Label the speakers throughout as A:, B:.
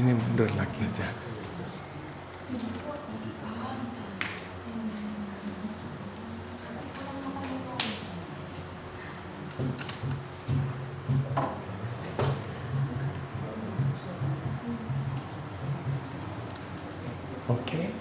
A: Ini mundur lagi aja. Oke.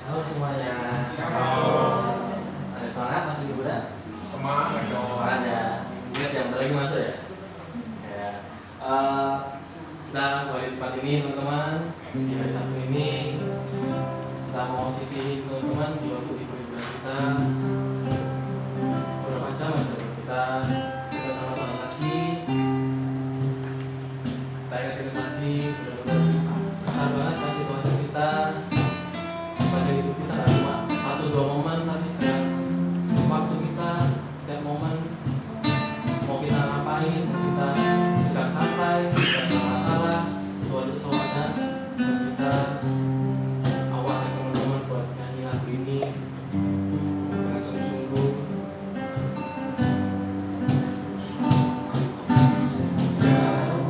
B: Halo semuanya. Ada semangat masih muda?
A: Semangat dong.
B: Semangat ya. Ingat yang bentar lagi masuk ya. Ya. Kita kembali di tempat ini teman-teman. Di hari Sabtu ini kita mau sisihin teman-teman di waktu liburan kita. Beberapa jam aja kita sama Tuhan lagi. Kita ingatkan lagi benar-benar besar banget kasih Tuhan kita. Pada hidup kita nggak cuma 1-2 momen, tapi setiap waktu kita, setiap momen mau kita ngapain, mau kita sedang santai, sedang ada masalah, itu ada sesuatu buat kita awasi teman-teman buat nyanyi lagu ini dengan sungguh-sungguh. Jauh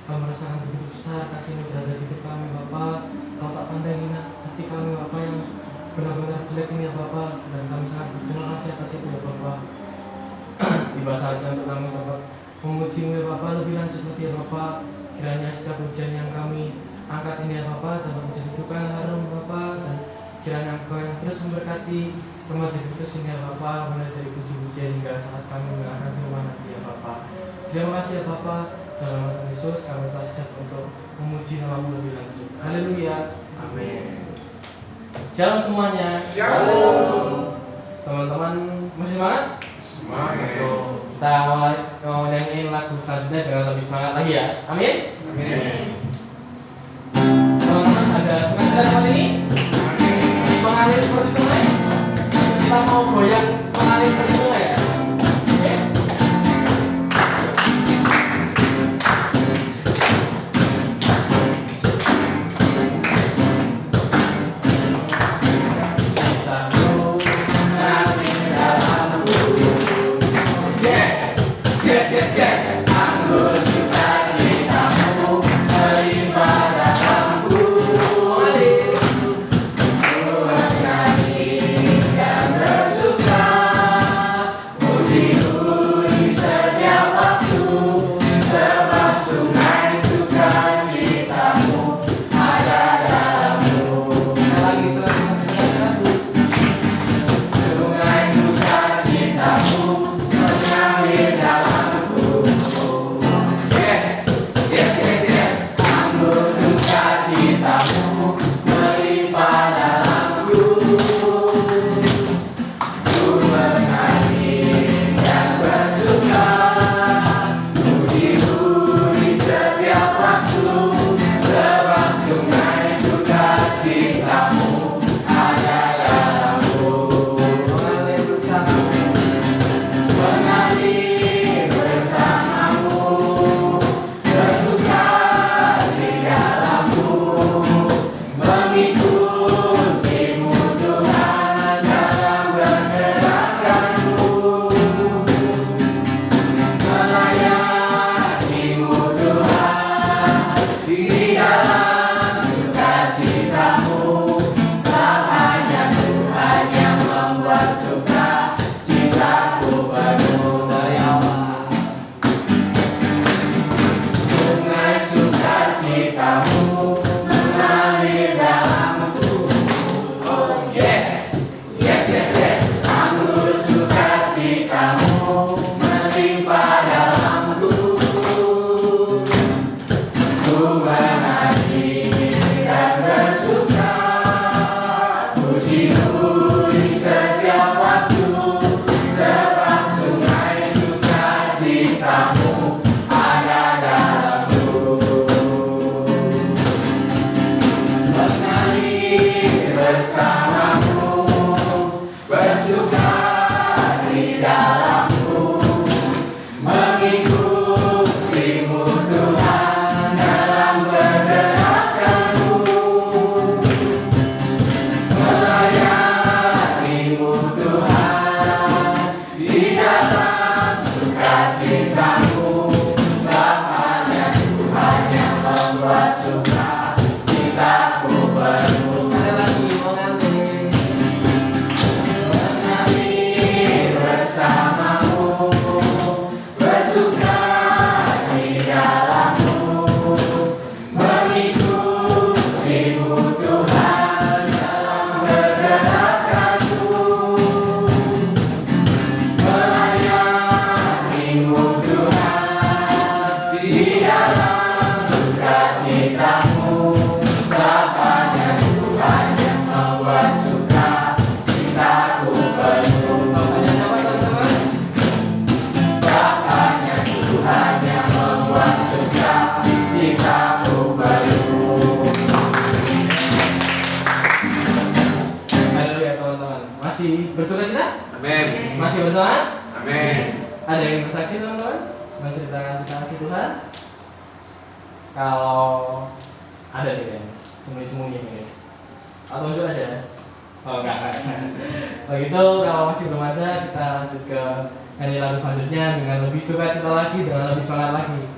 B: Kau merasakan begitu besar kasih-Mu terhadap hidup kami Bapa. Kau tak pandang hati kami Bapa yang benar-benar jelek ini ya Bapa, dan kami sangat berterima kasih atas itu ya Bapa. Tiba saatnya untuk kami dapat memuji-Mu ya Bapa lebih lanjut lagi ya Bapa. Kiranya setiap pujian yang kami angkat ini ya Bapa dapat menjadi duka yang harum Bapa, dan kiranya Engkau yang terus memberkati remaja Kristus ini ya Bapa, mulai dari puji-pujian hingga saat kami mengangkat firman nanti ya Bapa. Terima kasih ya Bapa. Dalam nama Yesus kami telah siap untuk memuji nama-Mu lebih lanjut. Haleluya.
A: Amin.
B: Shalom semuanya.
A: Shalom.
B: Teman-teman masih semangat?
A: Semangat.
B: Kita mau nyanyiin lagu selanjutnya dengan lebih semangat lagi ya. Amin.
A: Amin.
B: Teman-teman ada semangat kali ini? Mengalir seperti sungai. Kita mau goyang mengalir seperti sungai ya. Oke.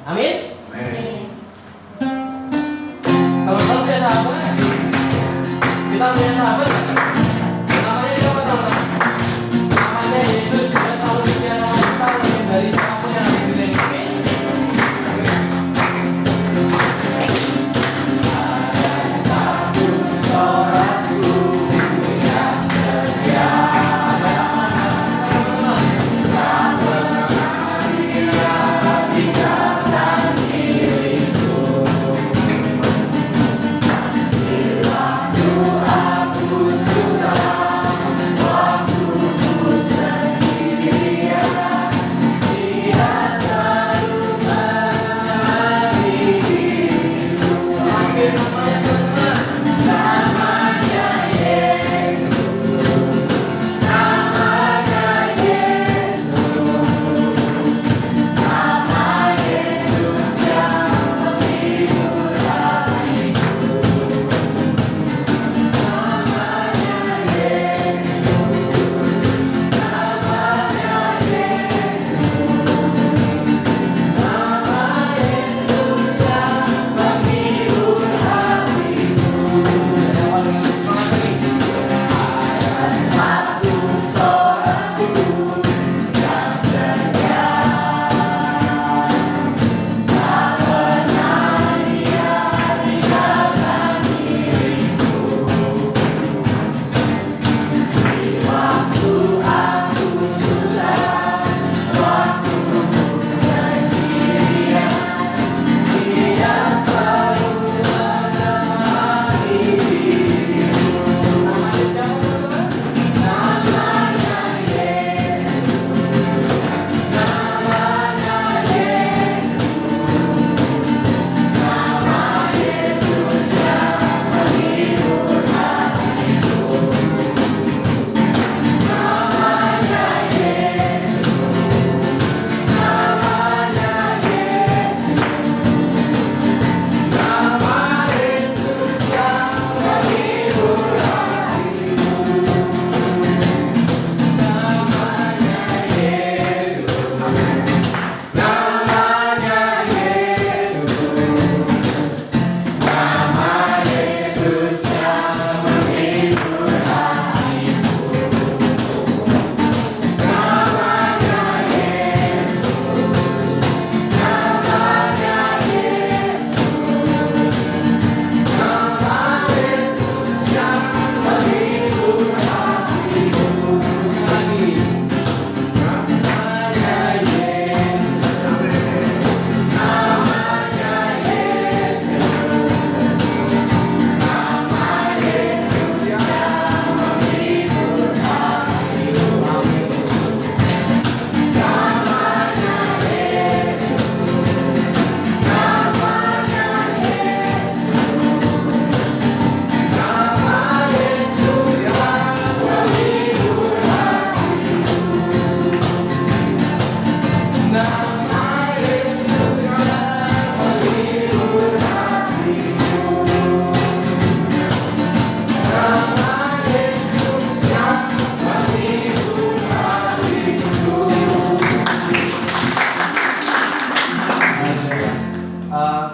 A: Amin. Amin.
B: Teman-teman punya sahabat nggak? Kita punya sahabat nggak? Namanya siapa teman-teman? Namanya Yesus. Kita tahu dia nama kita lebih dari siapapun yang ada di dunia ini.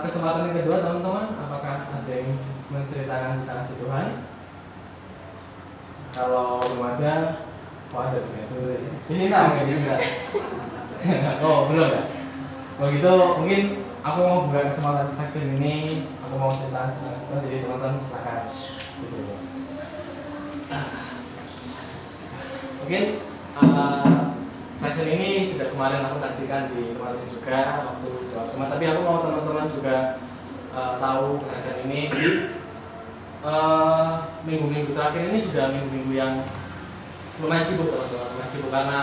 B: Kesempatan yang kedua teman-teman, apakah ada yang menceritakan tentang kasih Tuhan? Kalau belum ada, ada itu ini mungkin juga. Oh belum ya? Kalau gitu mungkin aku mau buka kesempatan saksi ini, aku mau cerita tentang Tuhan, jadi teman-teman silakan. Mungkin Passion ini sudah kemarin aku saksikan di tempat ini juga waktu doa cuma, tapi aku mau teman-teman juga tahu passion ini di minggu-minggu terakhir ini sudah minggu-minggu yang lumayan sibuk teman-teman, lumayan sibuk karena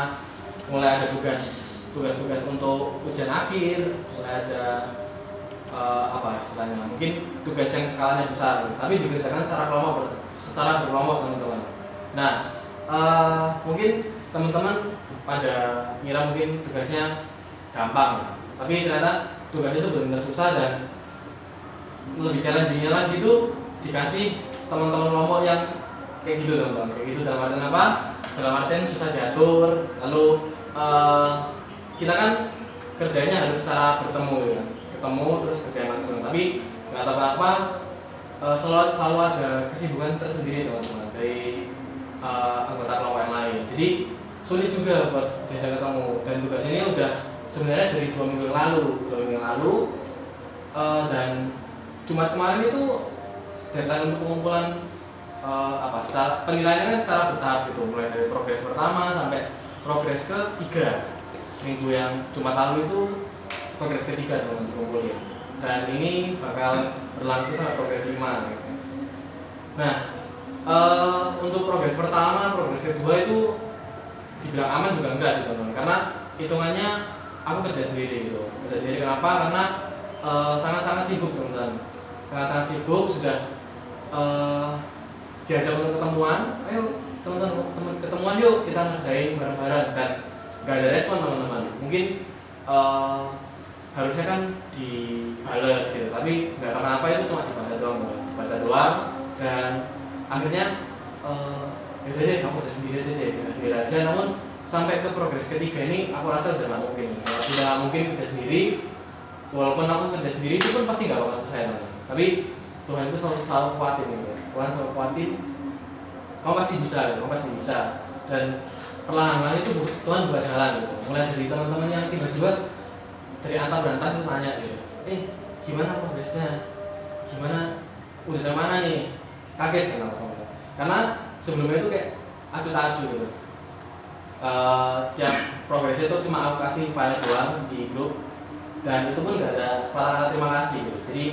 B: mulai ada tugas-tugas untuk ujian akhir, mulai ada apa istilahnya, mungkin tugas yang skalanya besar, tapi dikerjakan secara berkelompok teman-teman. Nah, mungkin teman-teman pada ngira mungkin tugasnya gampang, tapi ternyata tugas itu benar-benar susah, dan lebih challenging-nya lagi itu dikasih teman-teman kelompok yang kayak gitu teman-teman. Kayak gitu dalam artian apa? Dalam artian susah diatur, lalu kita kan kerjanya harus secara bertemu ya. ketemu terus kerjain langsung. Tapi nggak tahu kenapa selalu ada kesibukan tersendiri teman-teman dari anggota kelompok yang lain. Jadi sulit juga buat diajak ketemu. Dan tugas ini udah sebenarnya dari 2 minggu yang lalu, dan Jumat kemarin itu deadline untuk pengumpulan penilaiannya kan secara bertahap gitu, mulai dari progres pertama sampai progres ketiga. Minggu yang Jumat lalu itu progres ketiga teman dikumpulin, dan ini bakal berlangsung sampai progres 5 gitu. Nah, untuk progres pertama, progres kedua itu dibilang aman juga enggak sih teman-teman, karena hitungannya aku kerja sendiri gitu. Kerja sendiri kenapa? Karena sangat-sangat sibuk teman-teman, sangat-sangat sibuk. Sudah diajak untuk ketemuan, ayo teman-teman ketemuan yuk kita ngerjain bareng-bareng, dan nggak ada respon teman-teman. Mungkin harusnya kan dibales gitu, tapi nggak tahu kenapa itu cuma dibaca doang, dan akhirnya yaudah deh kamu kerja sendiri aja. Namun sampai ke progres ketiga ini aku rasa udah nggak mungkin. Kalau sudah nggak mungkin kerja sendiri, walaupun aku kerja sendiri itu pun pasti nggak bakal selesai teman. Tapi Tuhan itu selalu kuatin gitu. Tuhan selalu kuatin, kamu pasti bisa. Dan perlahan-lahan itu Tuhan buat jalan gitu. Mulai dari teman-teman yang tiba-tiba dari antar berantah itu nanya gitu, gimana progresnya, gimana udah sampai mana nih, kaget kan aku. Karena sebelumnya itu kayak adu-adu gitu. Tiap progresnya itu cuma aku kasih file doang di grup, dan itu pun nggak ada kata terima kasih gitu. Jadi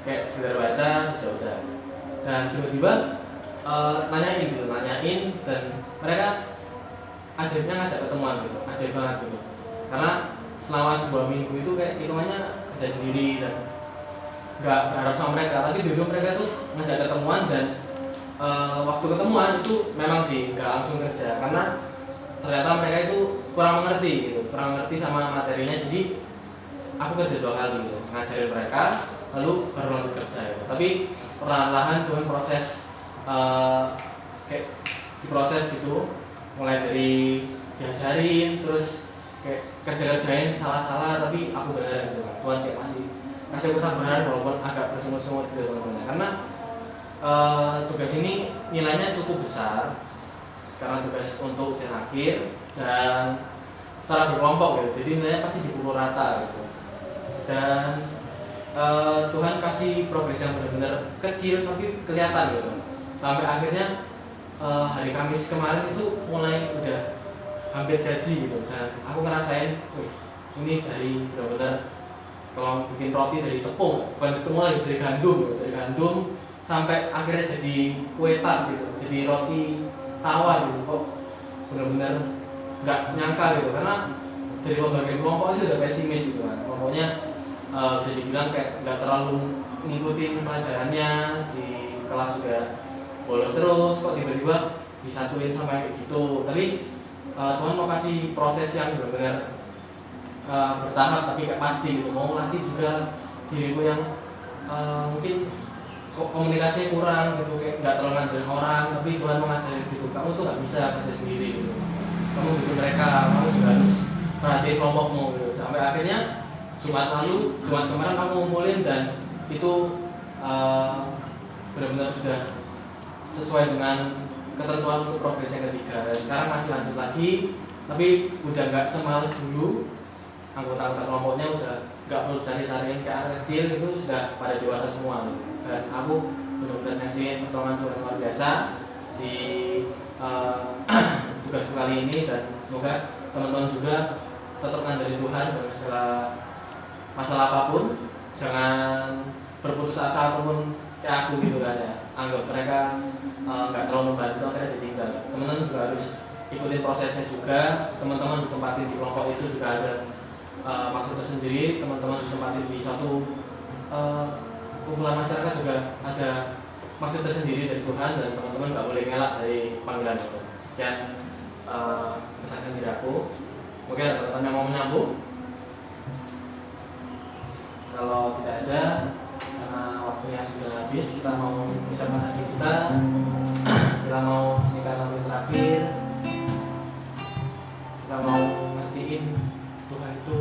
B: kayak sekedar baca bisa udah. Dan tiba-tiba nanyain, dan mereka ajaibnya ngajak ketemuan gitu, ajaib banget gitu. Karena selama 2 minggu itu kayak hitungannya kerja sendiri dan nggak berharap sama mereka, tapi dulu mereka tuh ngajak ketemuan. Dan waktu ketemuan itu memang sih nggak langsung kerja, karena ternyata mereka itu kurang mengerti sama materinya. Jadi aku kerja 2 kali gitu, ngajarin mereka lalu baru lanjut kerja gitu. Tapi perlahan-lahan Tuhan proses kayak diproses gitu, mulai dari diajarin terus kayak kerjain salah-salah, tapi aku beneran gitu kan. Tuhan kayak masih kasih kesabaran walaupun agak bersungut-sungut gitu teman-teman. Karena tugas ini nilainya cukup besar, karena tugas untuk ujian akhir dan secara berkelompok gitu, jadi nilainya pasti dipukul rata gitu. Dan Tuhan kasih progres yang benar-benar kecil tapi kelihatan gitu, sampai akhirnya hari Kamis kemarin itu mulai udah hampir jadi gitu. Dan aku ngerasain, ini dari benar-benar kalau bikin roti dari tepung, bukan tepung lagi, dari gandum sampai akhirnya jadi kue tart gitu, jadi roti tawar gitu. Kok benar-benar nggak nyangka gitu, karena dari pembagian kelompok itu udah pesimis gitu kan. Kelompoknya bisa dibilang kayak nggak terlalu ngikutin pelajarannya, di kelas juga bolos terus, kok tiba-tiba disatuin sampai kayak gitu. Tapi Tuhan mau kasih proses yang benar-benar bertahap tapi kayak pasti gitu. Mau nanti juga diriku yang mungkin komunikasinya kurang gitu, kayak nggak terlalu ngandelin orang, tapi Tuhan mau ngajarin gitu, kamu tuh nggak bisa kerja sendiri gitu, kamu butuh mereka, kamu juga harus perhatiin kelompokmu gitu. Sampai akhirnya Jumat kemarin aku ngumpulin, dan itu benar-benar sudah sesuai dengan ketentuan untuk progres yang ketiga. Dan sekarang masih lanjut lagi, tapi udah nggak semales dulu. Anggota-anggota kelompoknya udah nggak perlu cari-cariin ke anak kecil, itu sudah pada dewasa semua gitu. Dan aku benar-benar ngasih pertolongan Tuhan luar biasa di tugas kali ini. Dan semoga teman-teman juga tetap ngandelin Tuhan dalam segala masalah apapun. Jangan berputus asa ataupun kayak aku gitu kan ya, anggap mereka nggak terlalu membantu akhirnya ditinggal. Teman-teman juga harus ikutin prosesnya juga. Teman-teman ditempatin di kelompok itu juga ada maksud tersendiri. Teman-teman ditempatin di satu kumpulan masyarakat juga ada maksud tersendiri dari Tuhan, dan teman-teman nggak boleh ngelak dari panggilan itu. Sekian kesaksian diri aku. Mungkin ada teman-teman yang mau menyambung. Kalau tidak ada, karena waktunya sudah habis, kita mau bersama hati kita mau nikah lagu terakhir, kita mau ngertiin Tuhan itu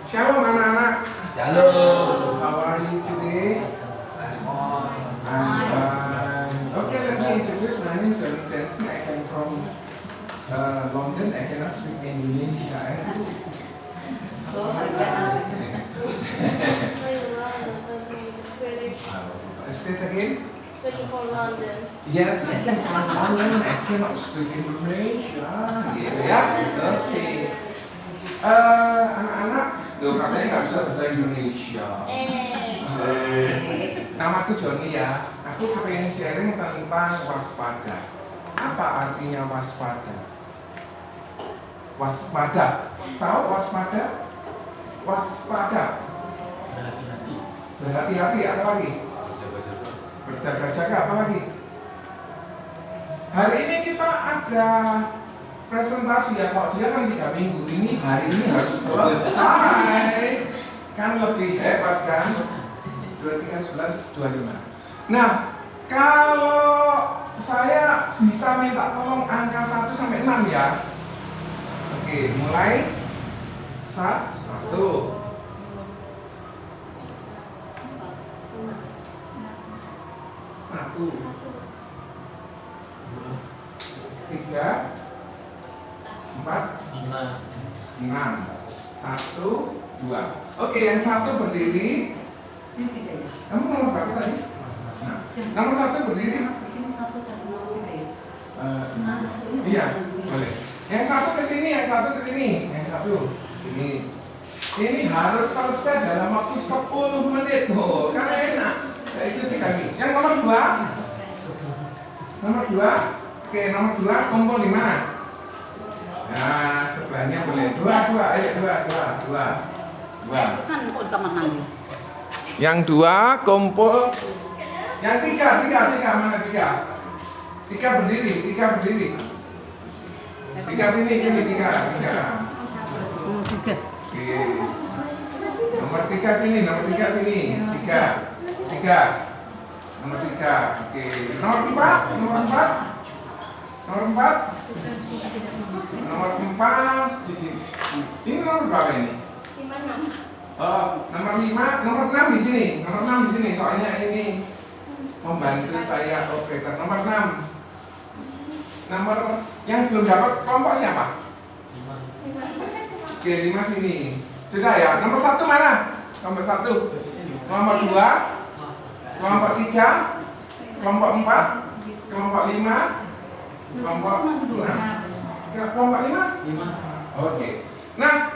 A: Shalom anak-anak.
C: Shalom.
A: How are you today? I'm fine. Okay, let me introduce my name is Johnny Jensen. I come from London. I cannot speak Indonesia. Say it again.
D: So you from London?
A: Yes, I can from London. I cannot speak Indonesia. Gitu ya. Oke. Anak-anak, loh katanya nggak bisa bahasa Indonesia. Namaku Joni ya. Aku pengen sharing tentang waspada. Apa artinya waspada? Waspada. Tahu waspada? Waspada.
B: Berhati-hati.
A: Berhati-hati apa lagi? Berjaga-jaga apa lagi? Hari ini kita ada presentasi ya. Kalau dia kan 3 minggu, ini hari ini harus selesai. Kan lebih hebat kan? 23, 11, 25. Nah, kalau saya bisa minta tolong angka 1 sampai 6 ya. Oke, mulai 1. 1, 3, 4,
B: 5.
A: 6, 1, 2. Oke, yang 1 berdiri. Kamu nomor berapa tadi? Nah, nomor 1 berdiri. Iya, boleh. Yang 1 ke sini, yang 1 ke sini, yang 1 ini. Ini harus selesai dalam waktu 10 menit. Oh, kan enak. Ya, ikuti kami. Yang nomor 2. Nomor 2. Oke, nomor 2 kumpul di mana? Nah, sebelahnya boleh. 2, ayo 2.
E: Kan kok di kamar mandi.
A: Yang 2 kumpul. Yang 3 mana 3? 3 berdiri. 3 sini 3.
E: Nomor 3.
A: Oke. Nomor 3 sini. 3. Nomor 3. Oke. Nomor 4. Nomor 4 di sini. Ini nomor berapa ini? Oh, nomor 5, nomor 6 di sini. Soalnya ini membantu saya operator. Nomor 6. Nomor yang belum dapat kelompok siapa?
B: 5.
A: Oke, 5 sini. Sudah ya. Nomor 1 mana? Nomor 1. Kelompok 2. Kelompok 3. Kelompok 4. Kelompok 5. Kelompok 6. Kelompok 5?
B: 5.
A: Oke. Nah,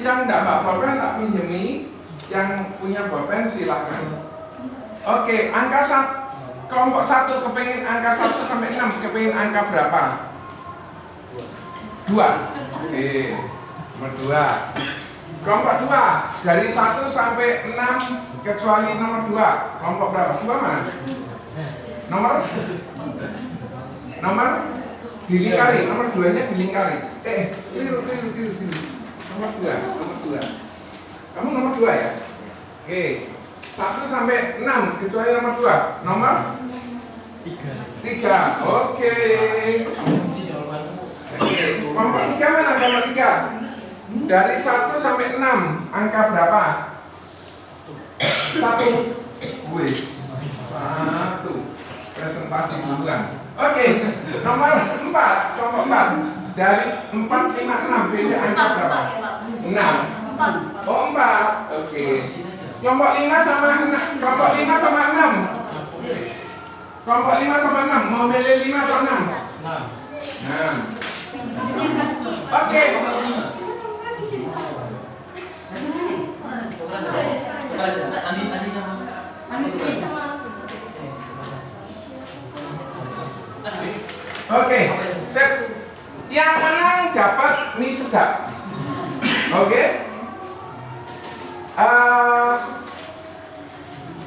A: yang enggak bawa pulpen tak pinjemi. Yang punya pulpen silakan. Oke, angka 1. Kelompok 1 kepengen angka 1 sampai 6. Kepengen angka berapa? 2. Oke. Nomor 2. Kelompok 2 dari 1 sampai 6 kecuali nomor 2. Kelompok berapa? 2 mana? Nomor dilingkari, nomor 2-nya dilingkari. Keliru. Nomor 2. Kamu nomor 2 ya? Oke. 1 sampai 6 kecuali nomor 2. Nomor 3. Oke. Kelompok 3 mana? Kelompok 3. Dari 1 sampai 6 angka berapa? 1. Wih. 1. Presentasi duluan. Oke. Nomor 4. Kelompok 4. Dari 4, 5, 6 beda angka berapa? 6. Oh, 4. Oke. Kelompok 5 sama 6. Kelompok 5 sama 6. Kelompok 5 sama 6. Mau pilih 5 atau 6? 6. Oke. Oke. Set. Yang menang dapat mie sedap. Oke.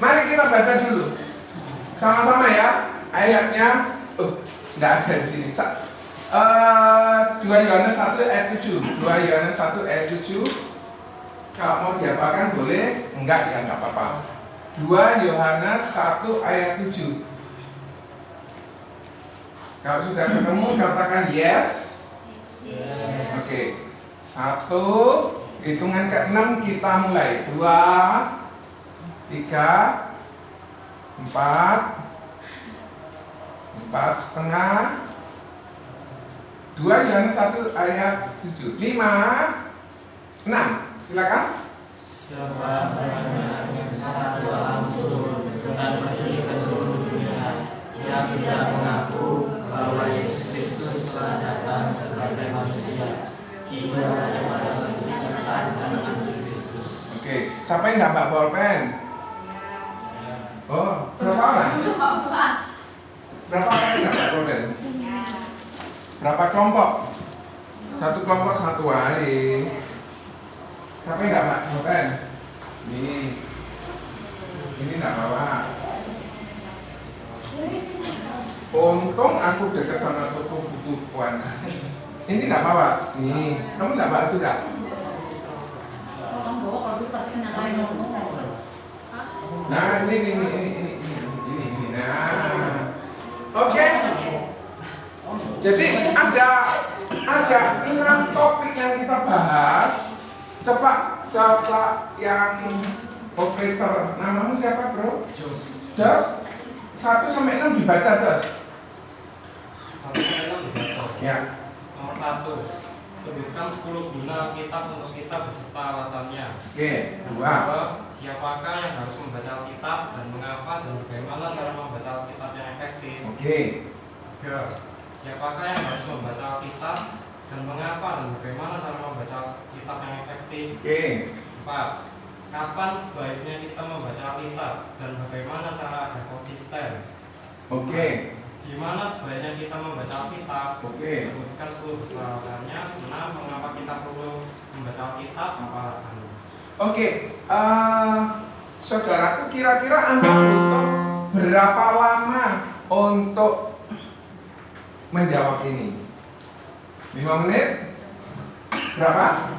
A: Mari kita baca dulu sama-sama ya ayatnya. Nggak ada di sini. 2 Yohanes 1 ayat 7. 2 Yohanes 1 ayat 7. Kalau mau dihafalkan boleh, enggak ya enggak apa-apa. 2 Yohanes 1 ayat 7. Kalau sudah ketemu katakan yes.
B: Yes.
A: Oke. 1. Hitungan ke-6 kita mulai. 2, 3, 4, 4 setengah, 2 hilang 1 ayat 7, 5, 6. Silakan.
B: Siapa yang satu alam turun dan pergi ke seluruh dunia yang tidak mengaku bahwa Yesus Kristus telah datang sebagai manusia, ia adalah sesat dan antikristus.
A: Oke, siapa yang dapat bolpen? Oh, berapa orang? Berapa orang yang dapat bolpen? Berapa kelompok? Satu kelompok satu hari. Siapa yang dapat bolpen? Ini enggak bawa. Untung aku dekat sama toko buku-bukuan. Ini enggak bawa. Nih, kamu enggak bawa juga?
E: Orang bawa kalau kasih kena lain.
A: Nah, ini. Nah, oke. Jadi ada 6 topik yang kita bahas. Coba yang operator. Namamu siapa, Bro? Jos. 1 sampai 6 dibaca, Jos.
C: 1 sampai 6 dibaca.
A: Ya.
C: Nomor 1. Sebutkan 10 guna kitab untuk kita beserta alasannya.
A: Oke. 2.
C: Siapakah yang harus membaca Alkitab dan mengapa dan bagaimana cara membaca Alkitab yang efektif?
A: Oke.
C: 3. Siapakah yang harus membaca Alkitab dan mengapa dan bagaimana cara membaca Alkitab yang efektif?
A: Oke.
C: 4. Kapan sebaiknya kita membaca Alkitab dan bagaimana cara agar konsisten?
A: Oke.
C: Di mana sebaiknya kita membaca Alkitab?
A: Oke.
C: Sebutkan 10 alasannya. 6. Mengapa kita perlu membaca Alkitab? Apa alasannya?
A: Oke. Saudaraku, kira-kira Anda butuh berapa lama untuk menjawab ini? 5 menit? Berapa?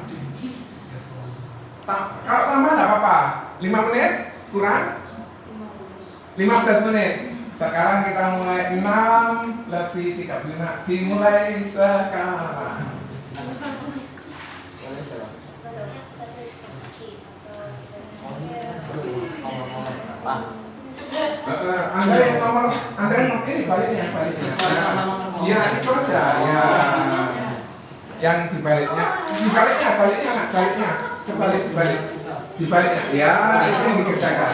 A: Kalau lama enggak apa-apa. 5 menit? Kurang? 15 menit. Sekarang kita mulai 6 lebih 35. Dimulai sekarang. Anda yang nomor ini baliknya. Ya itu aja ya. Yang dibaliknya dibaliknya ya itu yang dikerjakan.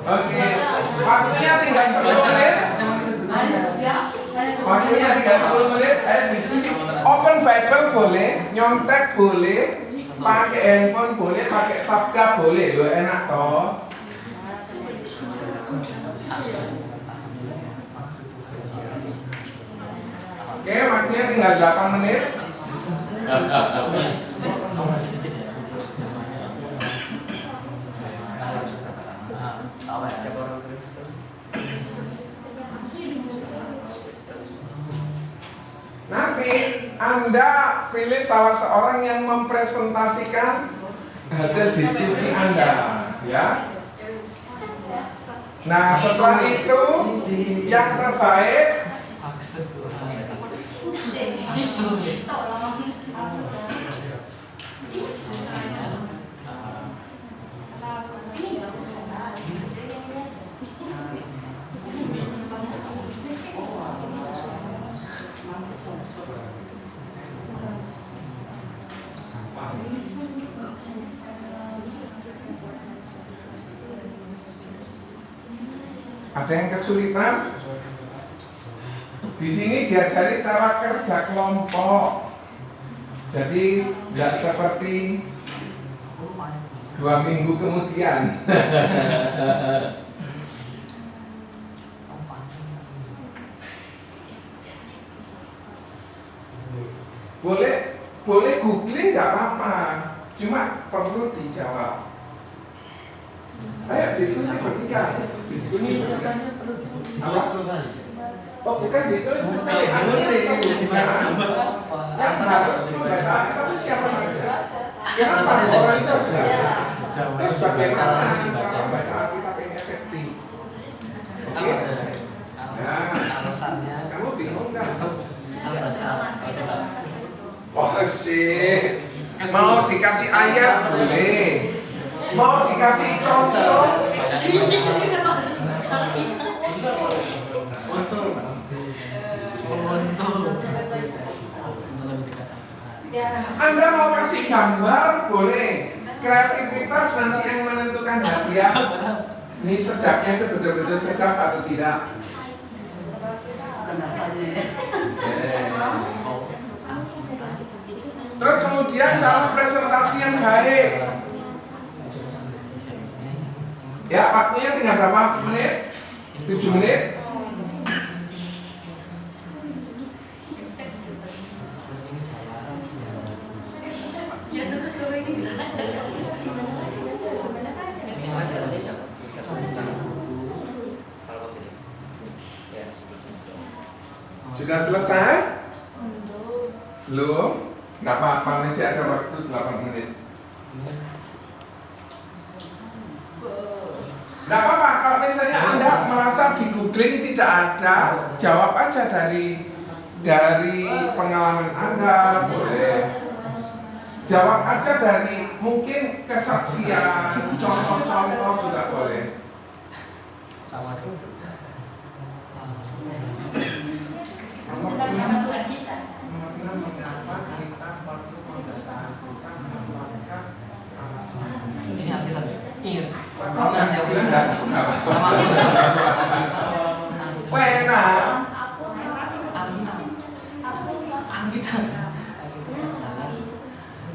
A: Oke, waktunya tinggal 10 menit. Waktunya tinggal 10 menit. Ayo diskusi. Open Bible boleh, nyontek boleh, pakai handphone boleh, pakai sabda boleh, lo enak toh. Oke, waktunya tinggal 8 menit. Nanti Anda pilih salah seorang yang mempresentasikan hasil diskusi Anda, ya. Nah, setelah itu yang terbaik ada yang kesulitan. Di sini diajari cara kerja kelompok. Jadi tidak seperti 2 minggu kemudian. Boleh googling nggak apa-apa, cuma perlu dijawab. Ayo diskusi bertiga. Apa? Oh bukan ditulis sekali. Yang harus membaca kita siapa saja. Kenapa orang itu harus belajar? Terus bagaimana cara membaca Alkitab yang efektif? Oke. Nah,
B: alasannya
A: kamu bingung nggak?
B: kita baca Alkitab.
A: Oh sih. Mau dikasih ayat boleh. Mau dikasih contoh. Anda mau kasih gambar boleh. Kreativitas nanti yang menentukan hadiah. Ini sedapnya itu betul-betul sedap atau tidak. Terus kemudian cara presentasi yang baik. Ya, waktunya tinggal berapa menit? 7 menit. Sudah selesai? Belum? Nggak apa-apa, masih ada waktu 8 menit. Nggak apa-apa, kalau misalnya Anda merasa di googling tidak ada, jawab aja dari pengalaman Anda, boleh. Jawab aja dari mungkin kesaksian, contoh-contoh juga boleh.
B: Sama tuh. Ini Alkitab ya? Iya. Sama
A: Pena.
B: Alkitab.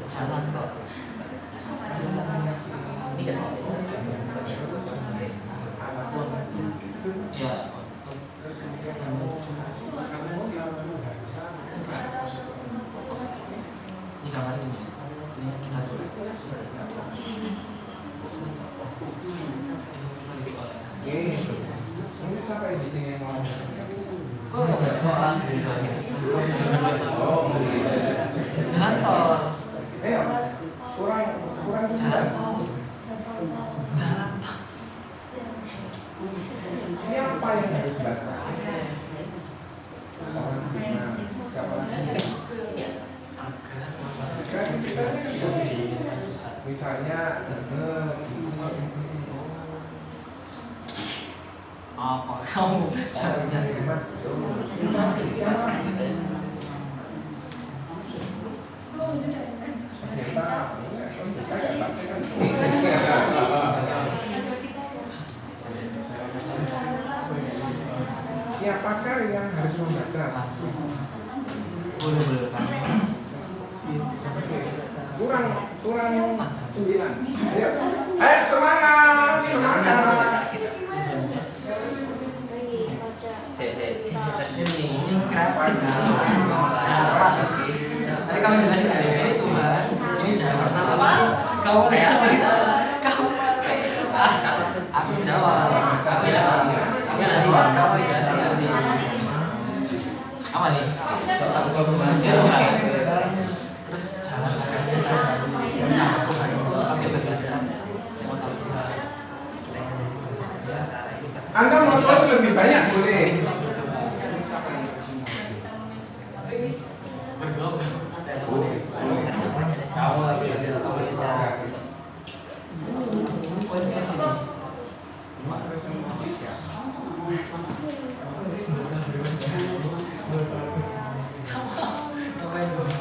B: Jalan kok. Ini kan ya. Ini gambar ini. Ini kita dulu.
A: Ini sampai di sini mau.
B: Jalan tol.
A: Kurang
B: Jalan tol. Jalan tol.
A: Siapa yang harus baca? Misalnya
B: apa kamu cari-cari
A: siapakah yang harus membaca?
B: boleh
A: Kurang 9. Ayo semangat.
B: ini kreatif tadi kamu jelasin ini Tuhan ini jalan apa kamu lihat kamu aku jawab aku nanti kamu jelasin apa nih terus jalan sama Tuhan itu sambil belajar
A: Anda mau terus lebih banyak boleh.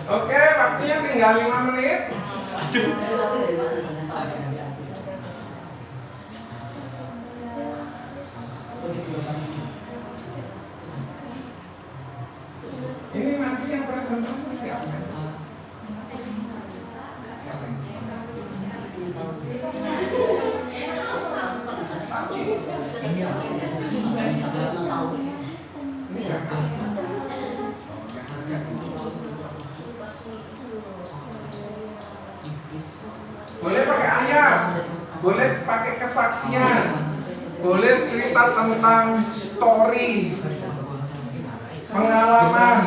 A: Oke, waktunya tinggal 5 menit. Ini nanti yang presentasi siapa? Boleh pakai ayat, boleh pakai kesaksian, boleh cerita tentang story, pengalaman,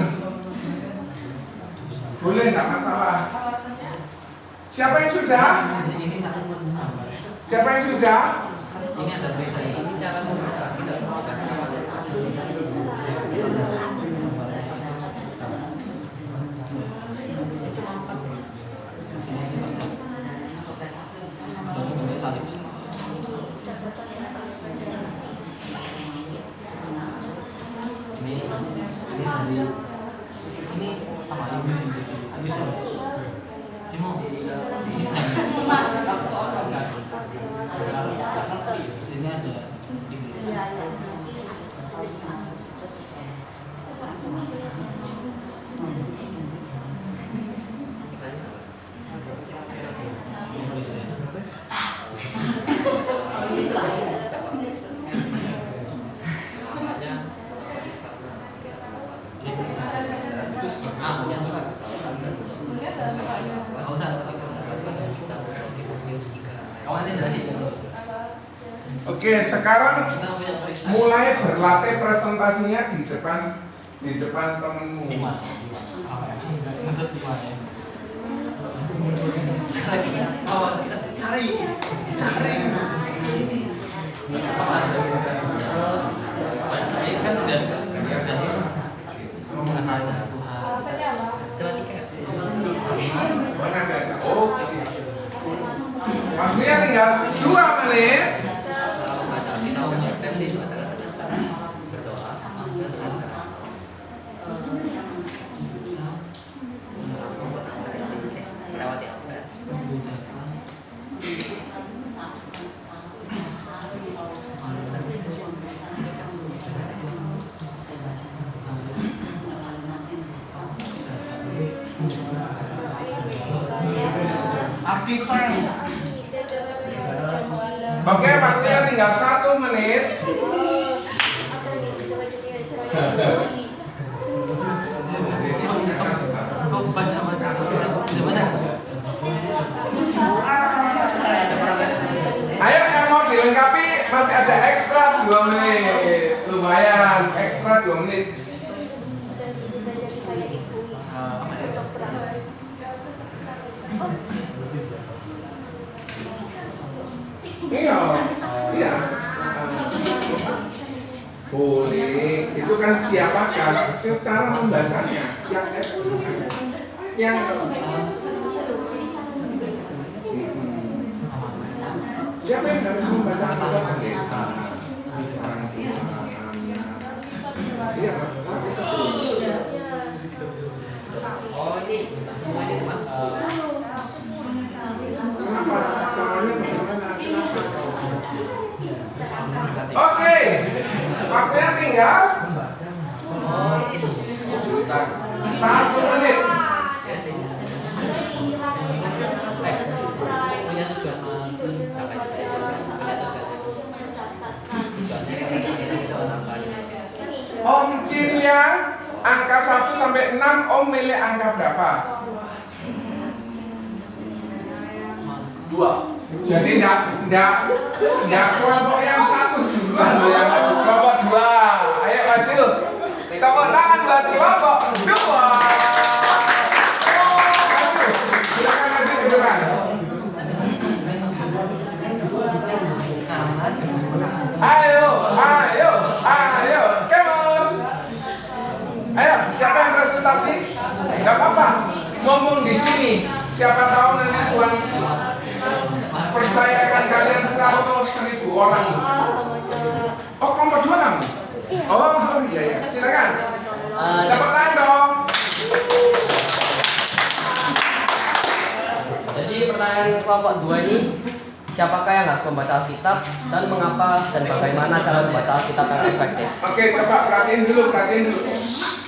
A: boleh nggak masalah. Siapa yang sudah? Siapa yang sudah?
B: Ini ada tulisan ini cara membuka ini apa Inggris habis itu Cimo sini ada Inggris
A: Oke, sekarang mulai berlatih presentasinya di depan temenmu.
B: Cari. Terus saya kan sudah mengetahui Tuhan. Coba tiga.
A: Oke. Waktunya tinggal 2 menit. Oke, waktunya tinggal 1 menit. Ayo yang mau dilengkapi masih ada ekstra 2 menit. Lumayan, ekstra 2 menit. Iya. Boleh. Itu kan siapakah secara membacanya yang siapa yang harus membaca orang tua? Iya.
B: Oh ini semuanya mas.
A: Kenapa? Oke, waktunya tinggal 1 menit.
B: Punya tujuan
A: Om Jin yang angka 1 sampai 6, Om milih angka berapa? 2. Jadi enggak kelompok yang 1 duluan loh yang maju, kelompok 2. Ayo maju. Tepuk tangan buat kelompok 2. Maju. Silakan maju ke depan. Ayo, come on. Ayo, siapa yang presentasi? Enggak apa-apa. Ngomong di sini. Siapa tahu nanti Tuhan percayakan kalian 100.000 orang. Oh, kelompok 2 kamu? Oh, iya. Silakan. Tepuk tangan dong.
D: Jadi pertanyaan kelompok 2 ini, siapakah yang harus membaca Alkitab dan mengapa dan bagaimana cara membaca Alkitab yang efektif?
A: Oke, coba perhatiin dulu.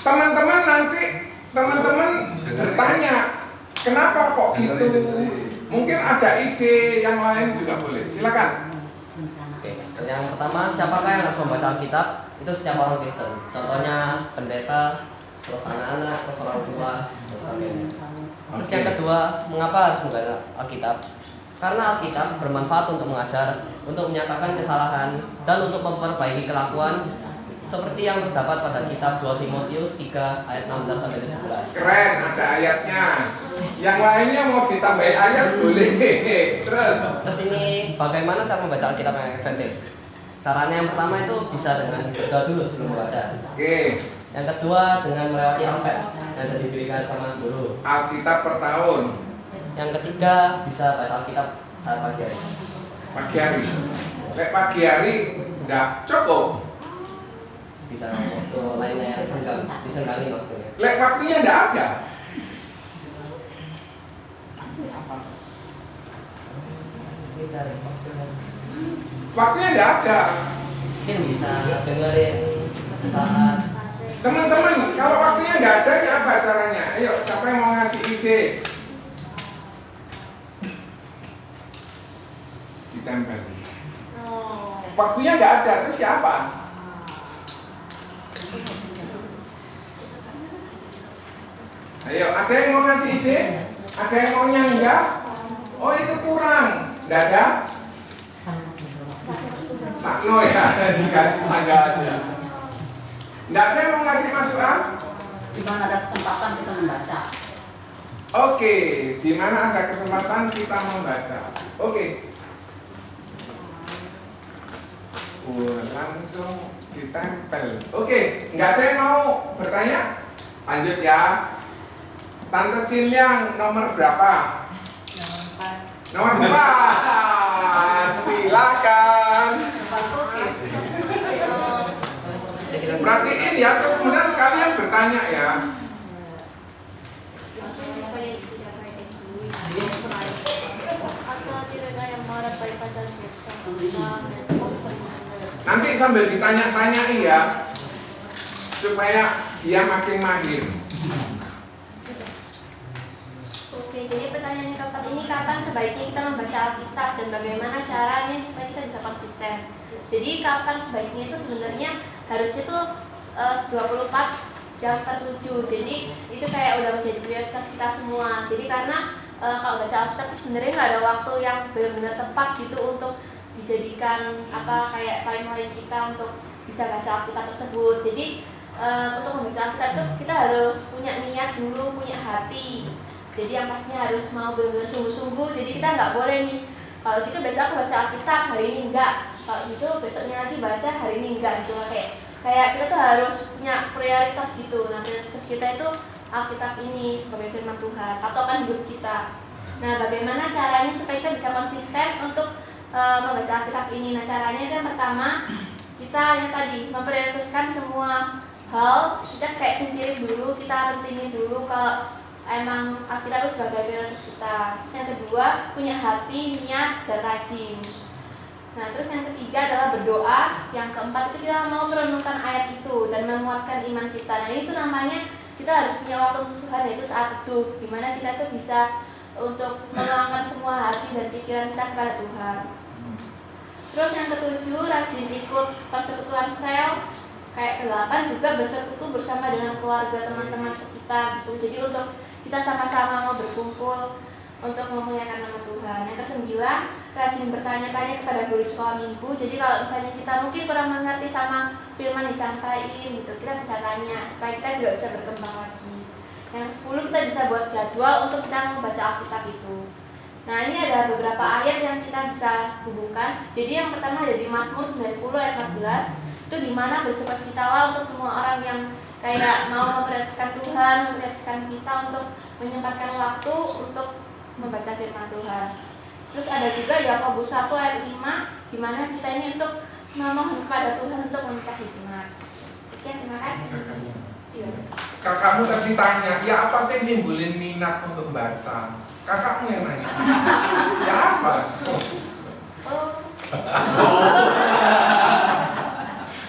A: Teman-teman nanti bertanya, kenapa kok gitu? Mungkin ada ide yang lain juga boleh. Silakan.
D: Oke, yang pertama, siapakah yang harus membaca Alkitab? Itu setiap orang Kristen. Contohnya pendeta, terus anak-anak, terus orang tua, terus sebagainya. Terus yang kedua, mengapa harus membaca Alkitab? Karena Alkitab bermanfaat untuk mengajar, untuk menyatakan kesalahan, dan untuk memperbaiki kelakuan seperti yang terdapat pada kitab 2 Timotius 3 ayat 16-17.
A: Keren, ada ayatnya. Yang lainnya mau ditambahin ayat boleh.
D: Terus ini bagaimana cara membaca Alkitab yang efektif? Caranya yang pertama itu bisa dengan berdoa dulu sebelum membaca.
A: Oke.
D: Yang kedua dengan melewati alfabet yang sudah diberikan sama guru.
A: Alkitab per tahun.
D: Yang ketiga bisa baca Alkitab saat pagi hari.
A: Pagi hari. Kayak pagi hari enggak cukup.
D: bisa waktu lainnya yang disenggali waktunya.
A: Lek waktunya enggak ada. Waktunya enggak ada.
D: Mungkin bisa dengerin saat
A: Teman-teman, kalau waktunya nggak ada ya apa caranya? Ayo, siapa yang mau ngasih ide? Ditempel. Waktunya nggak ada, itu siapa? Ayo, ada yang mau ngasih ide? Ada yang maunya enggak? Oh, itu kurang. Nggak ada? Sakno ya, dikasih sangga aja. Nggak ada yang mau ngasih masukan?
E: Di mana ada kesempatan kita membaca.
A: Oke, di mana ada kesempatan kita membaca. Oke. Langsung ditempel. Oke, nggak ada yang mau bertanya? Lanjut ya. Tante Ciliang nomor berapa? Nomor 4. Silakan. Perhatiin ya, terus kemudian kalian bertanya ya. Nanti sambil ditanya-tanyai ya, supaya dia makin mahir.
F: Oke, jadi pertanyaan yang keempat ini, kapan sebaiknya kita membaca Alkitab dan bagaimana caranya supaya kita bisa konsisten? Jadi kapan sebaiknya itu sebenarnya harusnya tuh 24 jam per 7. Jadi itu kayak udah menjadi prioritas kita semua. Jadi karena kalau baca Alkitab itu sebenarnya nggak ada waktu yang benar-benar tepat gitu untuk dijadikan kayak timeline kita untuk bisa baca Alkitab tersebut. Jadi untuk membaca Alkitab itu kita harus punya niat dulu, punya hati. Jadi yang pastinya harus mau benar-benar sungguh-sungguh. Jadi kita nggak boleh nih, kalau gitu besok aku baca Alkitab, hari ini enggak. Kalau gitu besoknya nanti baca, hari ini enggak gitu. Kayak kita tuh harus punya prioritas gitu. Nah, prioritas kita itu Alkitab ini sebagai firman Tuhan, patokan hidup kita. Nah, bagaimana caranya supaya kita bisa konsisten untuk membaca Alkitab ini? Nah, caranya itu yang pertama, kita yang tadi memprioritaskan semua hal. Kita kayak sendiri dulu, kita rutinin dulu kalau emang Alkitab itu sebagai prioritas kita. Terus yang kedua, punya hati, niat, dan rajin. Nah, terus yang ketiga adalah berdoa. Yang keempat itu kita mau merenungkan ayat itu dan menguatkan iman kita. Nah, itu namanya kita harus punya waktu untuk Tuhan, yaitu saat teduh, dimana kita tuh bisa untuk meluangkan semua hati dan pikiran kita kepada Tuhan. Terus yang ketujuh, rajin ikut persekutuan sel. Kayak ke-8 juga bersekutu bersama dengan keluarga, teman-teman sekitar gitu. Jadi untuk kita sama-sama mau berkumpul untuk memuliakan nama Tuhan. Yang ke-9, rajin bertanya-tanya kepada guru sekolah minggu. Jadi kalau misalnya kita mungkin kurang mengerti sama firman disampaikan gitu, kita bisa tanya supaya kita juga bisa berkembang lagi. Yang ke-10, kita bisa buat jadwal untuk kita membaca Alkitab itu. Nah, ini ada beberapa ayat yang kita bisa hubungkan. Jadi yang pertama ada di Mazmur 90 ayat 14. Itu dimana bersukacitalah untuk semua orang yang kayak mau memperhatikan Tuhan, memperhatikan kita untuk menyempatkan waktu untuk membaca firman Tuhan. Terus ada juga Yakobus 1 ayat 5, dimana kita ini untuk memohon kepada Tuhan untuk meminta hikmat. Sekian, terima kasih. Iya.
A: Kakakmu tadi tanya, ya apa sih yang nimbulin minat untuk baca? Kakakmu yang nanya. Ya apa?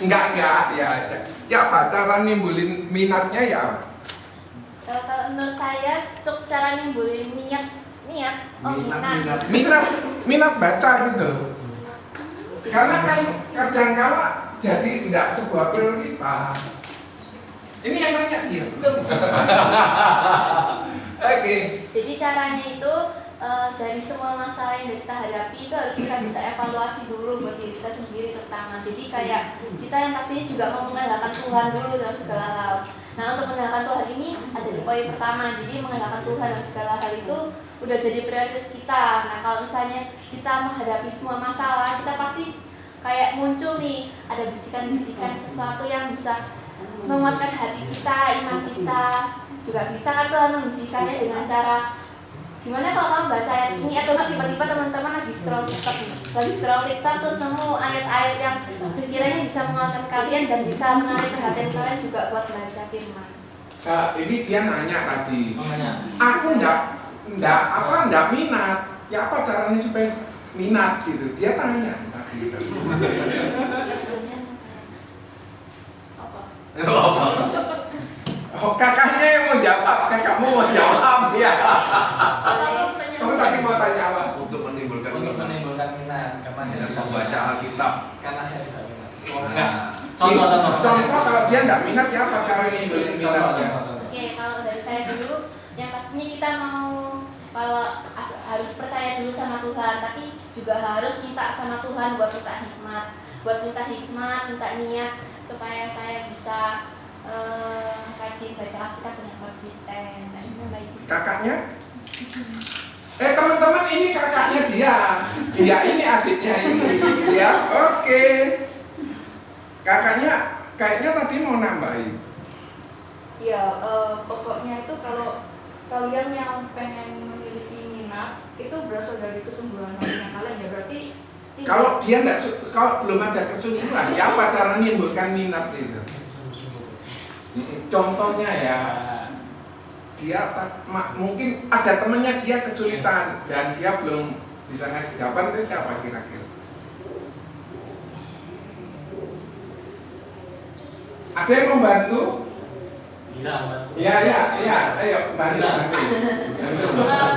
A: Enggak, ya ada. Ya apa cara nimbulin minatnya ya?
F: Kalau menurut saya untuk cara nimbulin minat
A: Minat baca gitu. Karena kan kadang-kala jadi enggak sebuah prioritas. Ini yang nanya dia. Oke.
F: Jadi caranya itu dari semua masalah yang kita hadapi itu harus kita bisa evaluasi dulu buat diri kita sendiri terutama. Jadi kayak kita yang pastinya juga mau mengandalkan Tuhan dulu dalam segala hal. Nah, untuk mengandalkan Tuhan ini ada di poin pertama. Jadi mengandalkan Tuhan dalam segala hal itu udah jadi prioritas kita. Nah, kalau misalnya kita menghadapi semua masalah, kita pasti kayak muncul nih ada bisikan-bisikan sesuatu yang bisa menguatkan hati kita, iman kita. Juga bisa kan Tuhan membisikkannya dengan cara gimana kalau kamu baca ayat ini atau nggak tiba-tiba teman-teman lagi scroll TikTok terus nemu ayat-ayat yang sekiranya bisa menguatkan kalian dan bisa menarik perhatian kalian juga buat baca firman.
A: Ini dia nanya tadi.
B: Makanya
A: Aku ndak minat. Ya apa caranya supaya minat gitu? Dia tanya tadi.
F: Apa?
A: Oh, kakaknya yang mau jawab, kakakmu mau jawab ya. Kamu tadi mau tanya apa?
G: Untuk menimbulkan
B: untuk
G: minat
B: menimbulkan minat karena
G: dengan
B: saya
G: membaca Alkitab.
B: karena saya tidak minat. Oh,
G: Nah,
B: enggak. Contoh.
A: Kalau dia nggak minat ya apa cara nimbulin minatnya?
F: Oke, kalau dari saya dulu, yang pastinya kita mau kalau harus percaya dulu sama Tuhan, tapi juga harus minta sama Tuhan buat minta hikmat, minta niat supaya saya bisa kaji baca Alkitab dengan konsisten. Dan itu baik.
A: Kakaknya? Teman-teman ini kakaknya dia ini adiknya ini ya. Oke. Kakaknya kayaknya tadi mau nambahin.
H: Ya, pokoknya itu kalau kalian yang pengen memiliki minat itu berasal dari kesungguhan hatinya kalian ya berarti
A: Kalau dia kalau belum ada kesungguhan, ya apa cara menimbulkan minat itu? Contohnya ya, dia mungkin ada temennya dia kesulitan dan dia belum bisa ngasih jawaban, itu siapa kira-kira? Ada yang membantu? Ya, ayo bantu.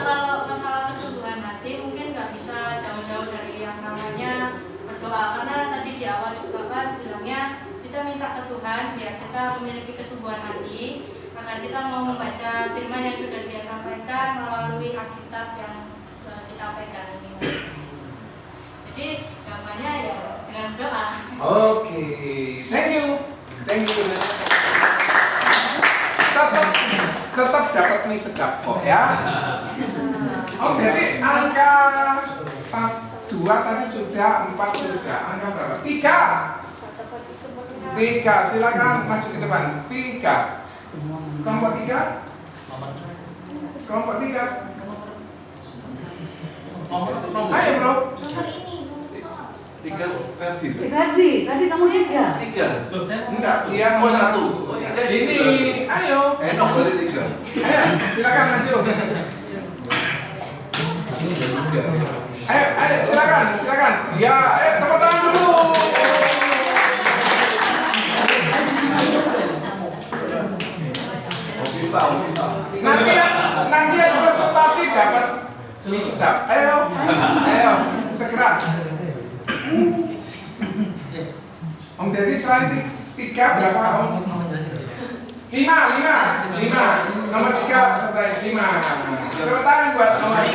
H: kalau masalah kesungguhan hati mungkin nggak bisa jauh-jauh dari yang namanya berdoa karena tadi di awal juga kan bilangnya kita minta ke Tuhan biar kita memiliki kesungguhan hati agar kita mau membaca firman yang sudah Dia sampaikan melalui Alkitab yang kita pegang ini. Jadi jawabannya ya dengan doa.
A: Oke, thank you. Tetap dapat mie sedap kok ya. Oh, jadi angka 2 tadi sudah, 4 sudah. Angka berapa? 3. Silakan maju ke depan. 3. Kelompok 3. Kelompok 3. Ayo bro.
F: Nomor ini.
G: 3 Ferdi.
E: Tadi kamu 3.
G: 3.
A: Enggak, dia
G: Oh, 1. Oh, 3
A: Sini, ayo.
G: Enak berarti 3.
A: Ayo, silakan maju. Ayo, silakan. Ya, tepuk tangan dulu. Nanti yang presentasi dapat mie sedap. Ayo, segera. Om Deddy selain 3 berapa om? 5. Nomor 3 sertai 5. Tepuk tangan buat nomor 5.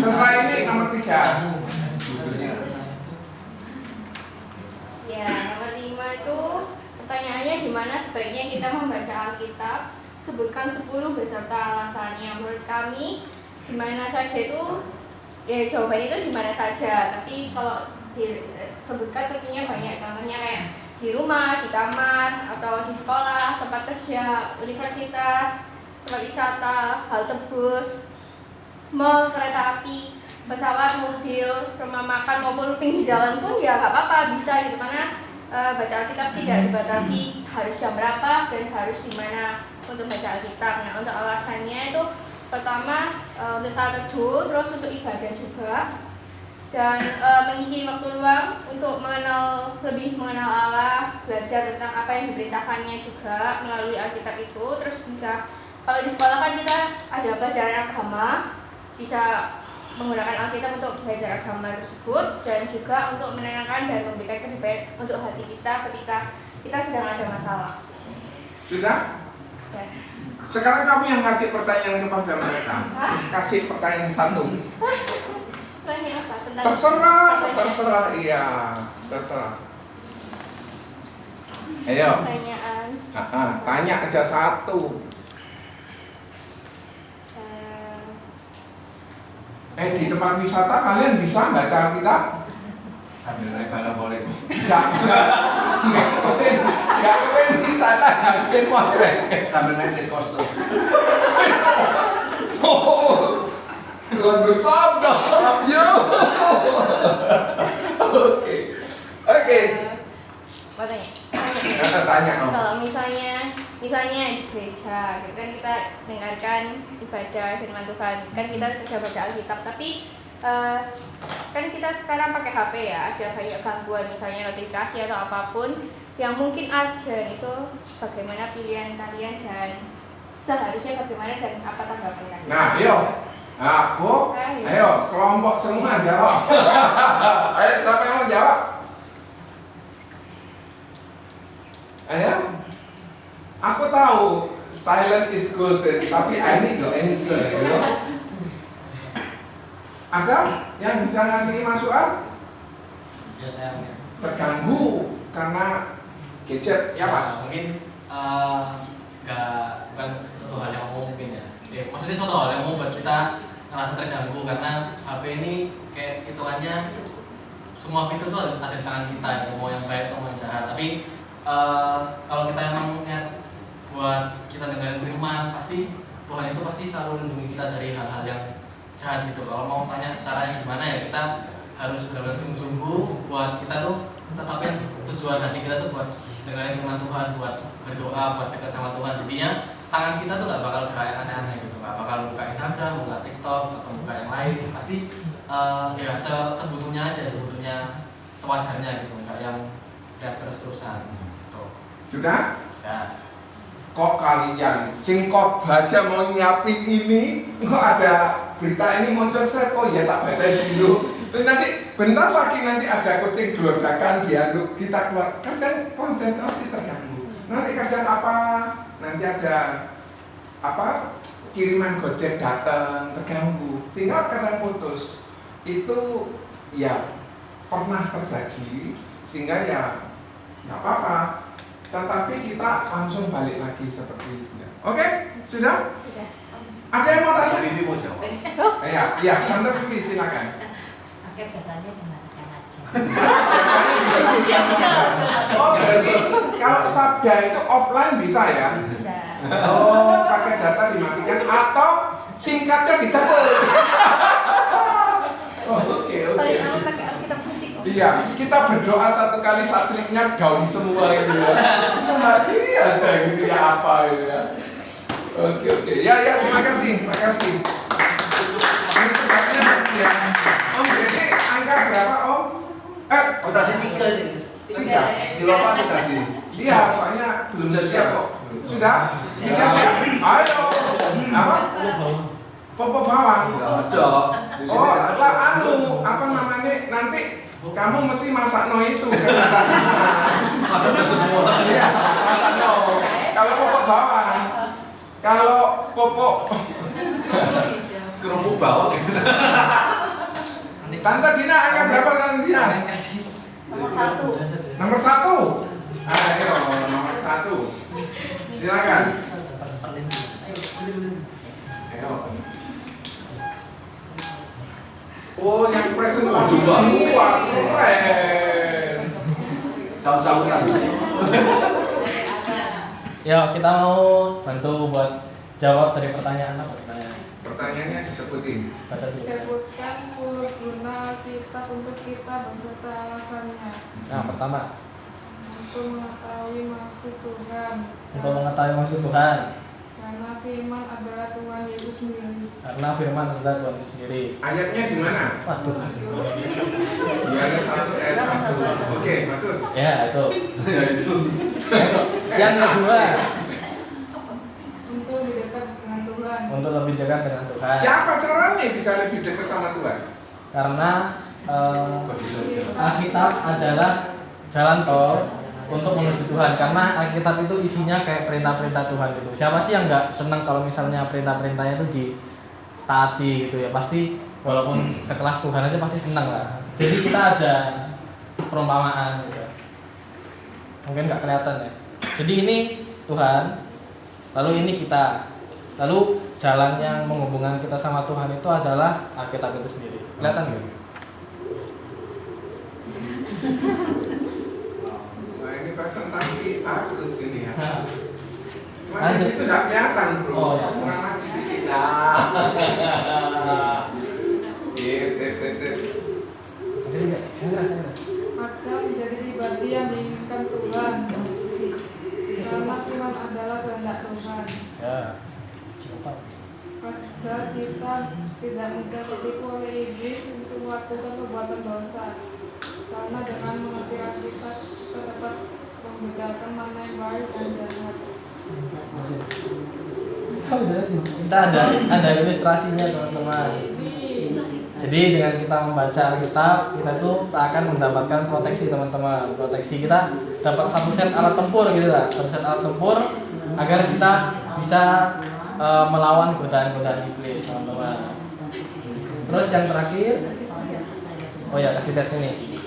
A: Setelah ini nomor 3.
F: Ya, nomor 5 itu pertanyaannya gimana sebaiknya kita membaca Alkitab? Sebutkan 10 beserta alasannya. Menurut kami, gimana saja itu, ya jawaban itu dimana saja. Tapi kalau disebutkan tentunya banyak. Contohnya kayak di rumah, di kamar, atau di sekolah, tempat kerja, universitas, tempat wisata, halte bus, mall, kereta api, pesawat, mobil, rumah makan maupun pinggir jalan pun ya nggak apa-apa, bisa gitu. Karena baca Alkitab tidak dibatasi harus jam berapa dan harus di mana untuk baca Alkitab. Nah, untuk alasannya itu pertama untuk saat teduh, terus untuk ibadah juga, dan mengisi waktu luang untuk lebih mengenal Allah, belajar tentang apa yang diberitakannya juga melalui Alkitab itu. Terus bisa kalau di sekolah kan kita ada pelajaran agama, bisa menggunakan Alkitab untuk belajar agama tersebut, dan juga untuk menenangkan dan memberikan kedamaian untuk hati kita ketika kita sedang ada masalah.
A: Sudah?
F: Ya.
A: Sekarang kamu yang kasih pertanyaan kepada mereka. Kasih pertanyaan 1.
F: Tanya apa? Tentang
A: Terserah, iya, terserah. Ayo,
F: pertanyaan.
A: tanya aja 1. Di tempat wisata kalian bisa baca Alkitab?
G: Sambil naik parabolik.
A: Enggak keren sana hampir modern.
G: Sambil naik jet coaster.
A: Lagu sabda, yo. Oke.
F: Mau tanya?
A: Tanya om.
F: Kalau misalnya di gereja, gitu kan kita dengarkan ibadah firman Tuhan, kan kita sudah baca Alkitab, tapi kan kita sekarang pakai HP ya, ada banyak gangguan misalnya notifikasi atau apapun yang mungkin urgent. Itu bagaimana pilihan kalian dan seharusnya bagaimana dan apa tanggapan kalian?
A: Nah, yo. Aku, ayo kelompok semua jawab. Ayo siapa yang mau jawab? Ayo. Aku tahu silent is golden, tapi I need your answer. Yo. Ada yang bisa ngasih masukan?
B: Ya saya
A: Terganggu karena gadget, ya Pak?
B: mungkin bukan suatu hal yang umum mungkin ya. Maksudnya suatu hal yang umum buat kita ngerasa terganggu karena HP ini kayak hitungannya semua fitur tuh ada di tangan kita ya, mau yang baik mau yang jahat. Tapi kalau kita emang niat buat kita dengerin firman, pasti Tuhan itu pasti selalu lindungi kita dari hal-hal yang jahat gitu. Kalau mau tanya caranya gimana ya, kita harus benar-benar sungguh-sungguh buat kita tuh tetapin tujuan hati kita tuh buat dengerin firman Tuhan, buat berdoa, buat dekat sama Tuhan. Jadinya tangan kita tuh gak bakal gerak yang aneh-aneh gitu, gak bakal buka Instagram, buka TikTok atau buka yang lain. Pasti ya sebetulnya aja, sebetulnya sewajarnya gitu, gak yang lihat terus-terusan gitu.
A: Sudah?
B: Ya.
A: Kok kalian singkot baca mau nyiapin ini, kok ada berita ini muncul set, oh ya tak baca dulu. Terus nanti bentar lagi nanti ada kucing gelodakan diaduk kita keluar, kadang konsentrasi terganggu. Nanti kadang apa? Nanti ada apa? Kiriman Gojek datang terganggu, sehingga kadang putus. Itu ya pernah terjadi, sehingga ya nggak apa-apa. Tetapi kita langsung balik lagi seperti itu. Oke, sudah?
F: Sudah.
A: Ada yang mau tanya?
G: Bibi mau jawab.
A: Iya, Tante Bibi silakan.
E: Pakai datanya dengarkan aja.
A: Oh, berarti kalau sabda itu offline bisa ya?
F: Bisa.
A: Oh, pakai data dimatikan atau singkatnya dicatat. Oh, oke.
F: Paling aman pakai Alkitab musik.
A: Iya, kita berdoa satu kali satriknya down semua gitu ya. Sehari aja gitu ya apa gitu ya. Oke. Ya, terima kasih. Ini sebabnya ya. Om, jadi angka berapa Om?
G: Oh tadi 3 nih.
A: 3.
G: Dilompat tadi.
A: Iya, soalnya belum
G: Sudah siap kok.
A: Sudah? 3 siap. Ayo. Apa? Popo bawang.
G: Enggak ada. Di sini
A: Oh,
G: ada.
A: lah apa namanya? Nanti kamu mesti masak no itu kan?
G: Masuknya semua.
A: Iya, masak no. Kalau popo bawang, kalau popo
G: Kerupuk bawang.
A: Tante Dina angka berapa Tante Dina?
F: Nomor 1.
A: Nomor 1. Ayo, nomor 1. Silakan. Ayo. Oh, yang presentasi dua, keren.
G: Saut-sautan.
B: Ya, kita mau bantu buat jawab dari pertanyaan apa pertanyaan?
A: Pertanyaannya disebutin.
B: Baca dulu.
I: Sebutkan 10 guna kitab untuk kita beserta alasannya.
B: Nah, pertama,
I: Untuk mengetahui maksud Tuhan.
B: untuk mengetahui maksud Tuhan.
I: Karena firman adalah Tuhan Yesus sendiri.
B: Karena firman adalah Tuhan itu sendiri.
A: Ayatnya di mana?
B: Waduh.
A: Yohanes 1 ayat 1. Oke, bagus.
B: Ya, itu.
G: Ya itu.
B: Yang kedua,
I: Untuk lebih dekat dengan Tuhan.
B: untuk lebih dekat dengan Tuhan.
A: Ya apa caranya bisa lebih dekat sama Tuhan?
B: Karena
G: Bagi surga.
B: Alkitab adalah jalan tol untuk menuju Tuhan. Karena Alkitab itu isinya kayak perintah-perintah Tuhan gitu. Siapa sih yang nggak senang kalau misalnya perintah-perintahnya itu ditaati gitu ya? Pasti walaupun sekelas Tuhan aja pasti senang lah. Jadi kita ada perumpamaan gitu. Mungkin nggak kelihatan ya. Jadi ini Tuhan, lalu ini kita. Lalu jalan yang menghubungkan kita sama Tuhan itu adalah Alkitab itu sendiri. Kelihatan nggak?
A: Nah, ini pas presentasi bagus ini ya. Cuma di
B: Lanjut.
A: situ nggak kelihatan bro.
B: Oh, ya.
A: Kurang lagi dikit. Gitu.
I: Maka menjadi pribadi yang diinginkan Tuhan. Karena Tuhan adalah kehendak Tuhan.
B: Ya.
I: Agar kita tidak mudah tertipu oleh iblis untuk melakukan perbuatan dosa. Karena dengan mengerti Alkitab kita dapat membedakan mana yang baik dan jahat.
B: Kita ada ilustrasinya teman-teman. Jadi dengan kita membaca Alkitab, kita tuh seakan mendapatkan proteksi teman-teman. Proteksi kita dapat satu set alat tempur gitu lah, satu set alat tempur agar kita bisa melawan godaan-godaan iblis teman-teman. Terus yang terakhir, oh ya kasih lihat ini,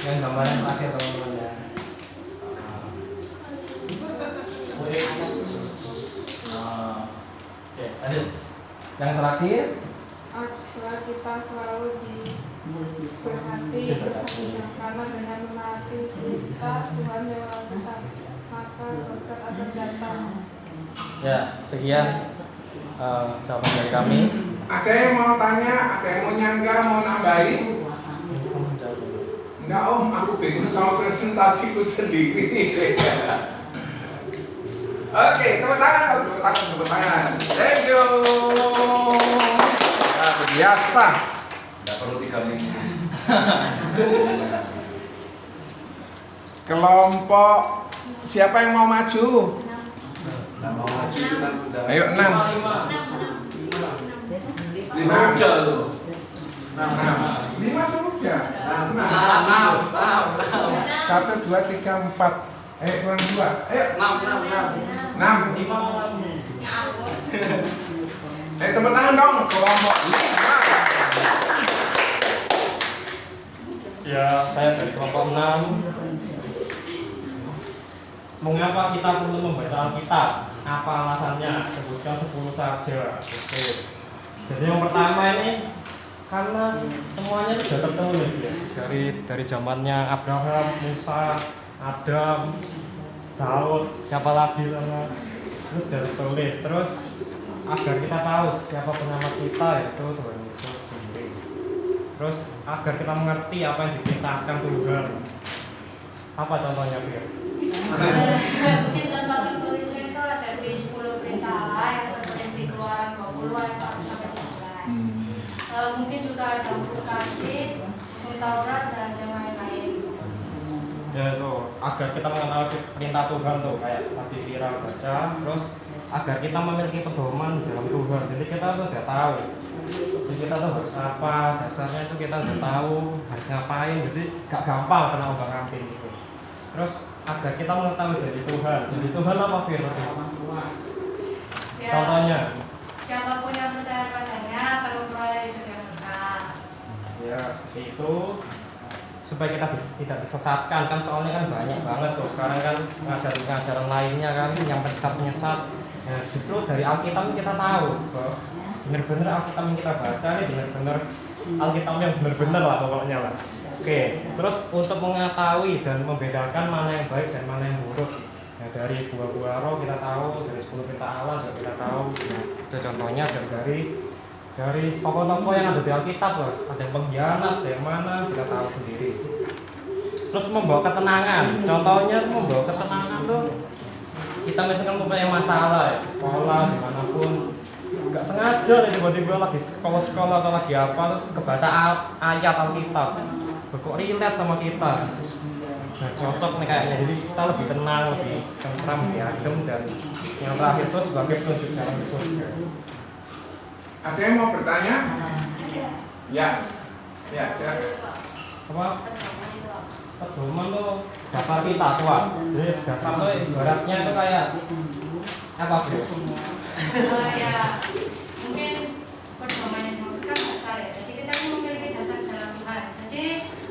B: yang gambarnya terakhir teman-teman ya. Oke, lanjut. Yang terakhir.
I: Agar kita selalu diberkati karena dengan menaati kita Tuhan lewat kita maka berkat akan datang.
B: Ya, sekian jawaban dari kami.
A: Ada yang mau tanya, ada yang mau nyangga, mau nambahin? Enggak om, aku bingung sama presentasiku sendiri. Oke, tepuk tangan. Thank you. Biasa.
G: Nggak perlu 3 minggu.
A: Kelompok siapa yang mau maju?
G: Nggak mau maju kita udah.
A: Ayo 6.
G: 5 aja loh.
A: 5 sudah.
B: 6.
A: 1, 2, 3, 4. Kurang 2. Ayo 6. 5. Tepuk tangan dong kelompok 5.
C: Ya, saya dari kelompok 6. Mengapa kita perlu membaca Alkitab? Apa alasannya? Sebutkan 10 saja. Oke. Jadi yang pertama ini karena semuanya sudah tertulis ya. Dari zamannya Abraham, Musa, Adam, Daud, siapa lagi nama. Terus sudah tertulis. Terus agar kita tahu siapa penyelamat kita yaitu Tuhan Yesus sendiri. Terus agar kita mengerti apa yang diperintahkan Tuhan. Apa contohnya, Fir?
H: Mungkin contoh tertulisnya itu ada di 10 perintah Allah yang tertulis di Keluaran 20 ayat 1 sampai 13. Mungkin juga ada hukum kasih, hukum Taurat dan yang lain-lain.
C: Ya itu agar kita mengenal perintah Tuhan tuh kayak tadi Vira baca, terus agar kita memiliki pedoman dalam Tuhan. Jadi kita tuh sudah tahu. Jadi kita tuh harus apa, dasarnya itu kita udah tahu harus ngapain. Jadi gak gampang kena ombak-ambing gitu. Terus agar kita mengetahui jadi Tuhan. Jadi Tuhan apa Vira?
H: Ya,
C: Contohnya.
H: siapapun yang percaya padanya akan memperoleh hidup yang kekal.
C: Ya seperti itu. Supaya kita tidak disesatkan kan, soalnya kan banyak banget tuh sekarang kan pengajaran lainnya kan yang menyesat. Ya, justru dari Alkitab kita tahu bahwa benar-benar Alkitab yang kita baca ini benar-benar Alkitab yang benar-benar lah pokoknya lah. Oke, terus untuk mengetahui dan membedakan mana yang baik dan mana yang buruk, ya, dari buah-buah roh kita tahu, dari 10 perintah Allah juga kita tahu. Ya, itu contohnya dan dari tokoh-tokoh yang ada di Alkitab lah, ada yang pengkhianat, ada yang mana kita tahu sendiri. Terus membawa ketenangan, contohnya membawa ketenangan tuh kita misalkan mempunyai masalah ya, di sekolah dimanapun nggak sengaja nih tiba-tiba lagi sekolah atau lagi apa tuh kebaca ayat Alkitab kok relate sama kita. Nah cocok nih kayaknya, jadi kita lebih tenang, lebih tentram, lebih adem, dan yang terakhir itu sebagai petunjuk jalan ke surga.
A: Ada yang mau bertanya? Ya. Ya, silakan.
C: Apa? Pedoman tuh dasar kita tuan. Jadi dasar tuh ibaratnya itu kayak apa sih?
H: Ya, mungkin pedoman yang dimaksudkan dasar ya. Jadi kita ini memiliki dasar dalam Tuhan. Jadi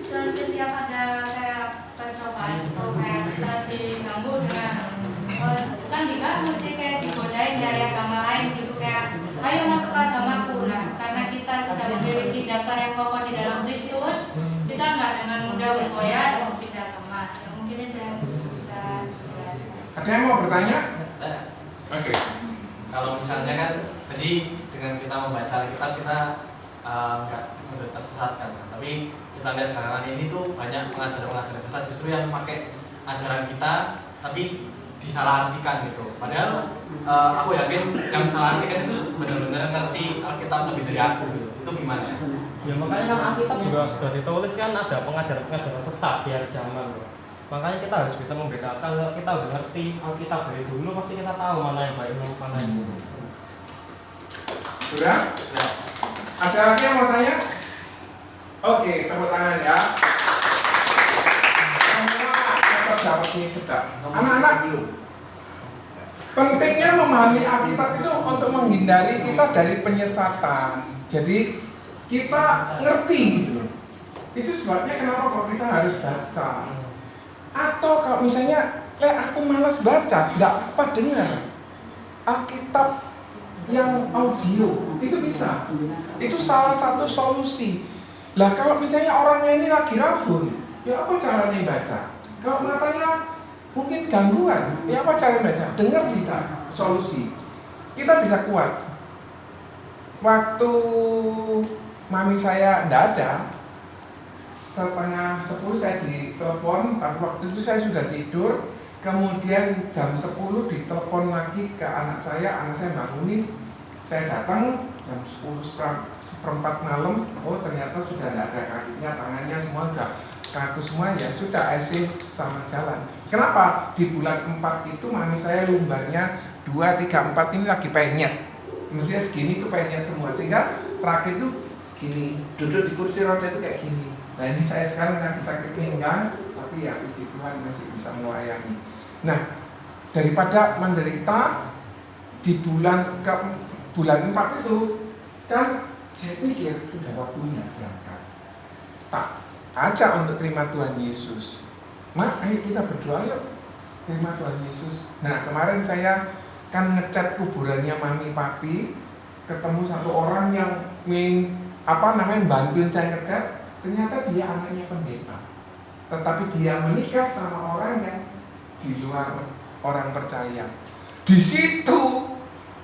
H: setiap ada kayak percobaan atau kayak kita diganggu dengan kan diganggu sih, kayak digodain dari agama lain gitu, kayak ayo masuk ke agamaku lah. Karena kita sudah memiliki dasar yang kokoh di dalam Kristus, kita nggak dengan mudah bergoyah dan tidak lemah. Ya, mungkin itu yang bisa
A: Ada yang mau bertanya? Oke.
B: Kalau misalnya kan tadi dengan kita membaca Alkitab kita nggak mudah tersesat kan, tapi kita lihat belakangan ini tuh banyak pengajaran-pengajaran sesat justru yang pakai ajaran kita tapi disalahartikan gitu. Padahal aku yakin yang salah artikan itu benar-benar ngerti Alkitab lebih dari aku gitu. Itu gimana ya?
C: Ya makanya kan Alkitab juga sudah ditulis kan ada pengajaran-pengajaran sesat di hari zaman. Makanya kita harus bisa membedakan. Kalau kita udah ngerti Alkitab dari dulu pasti kita tahu mana yang baik mana yang buruk.
A: Sudah?
B: Ya.
A: Ada lagi yang mau tanya? Oke, tepuk tangan ya. Semua tetap dapat ini sedap. Anak-anak
G: belum.
A: pentingnya memahami Alkitab itu untuk menghindari kita dari penyesatan. Jadi kita ngerti gitu. Itu sebabnya kenapa kok kita harus baca. Atau kalau misalnya, aku malas baca, nggak apa dengar Alkitab yang audio, itu bisa. Itu salah satu solusi. Lah kalau misalnya orangnya ini lagi rabun, ya apa caranya baca? Kalau matanya mungkin gangguan, ya apa caranya baca? Dengar bisa, solusi. Kita bisa kuat. Waktu mami saya nggak ada, 9:30 saya ditelepon, waktu itu saya sudah tidur, kemudian jam 10 ditelepon lagi ke anak saya bangunin, saya datang jam 10:04 malam, oh ternyata sudah tidak ada kakinya, tangannya semua sudah kaku semua, ya sudah IC sama jalan. Kenapa? Di bulan 4 itu mami saya lumbarnya 2, 3, 4 ini lagi penyet, mestinya segini tuh penyet semua, sehingga terakhir tuh gini, duduk di kursi roda itu kayak gini. Nah ini saya sekarang lagi sakit pinggang, tapi ya puji Tuhan masih bisa melayani. Nah, daripada menderita di bulan 4 itu, kan saya pikir sudah waktunya berangkat. Tak ajak untuk terima Tuhan Yesus. Mak, ayo kita berdoa yuk, terima Tuhan Yesus. Nah kemarin saya kan ngecat kuburannya mami papi, ketemu satu orang yang bantuin saya ngecat. Ternyata dia anaknya pendeta, tetapi dia menikah sama orang yang di luar orang percaya. Di situ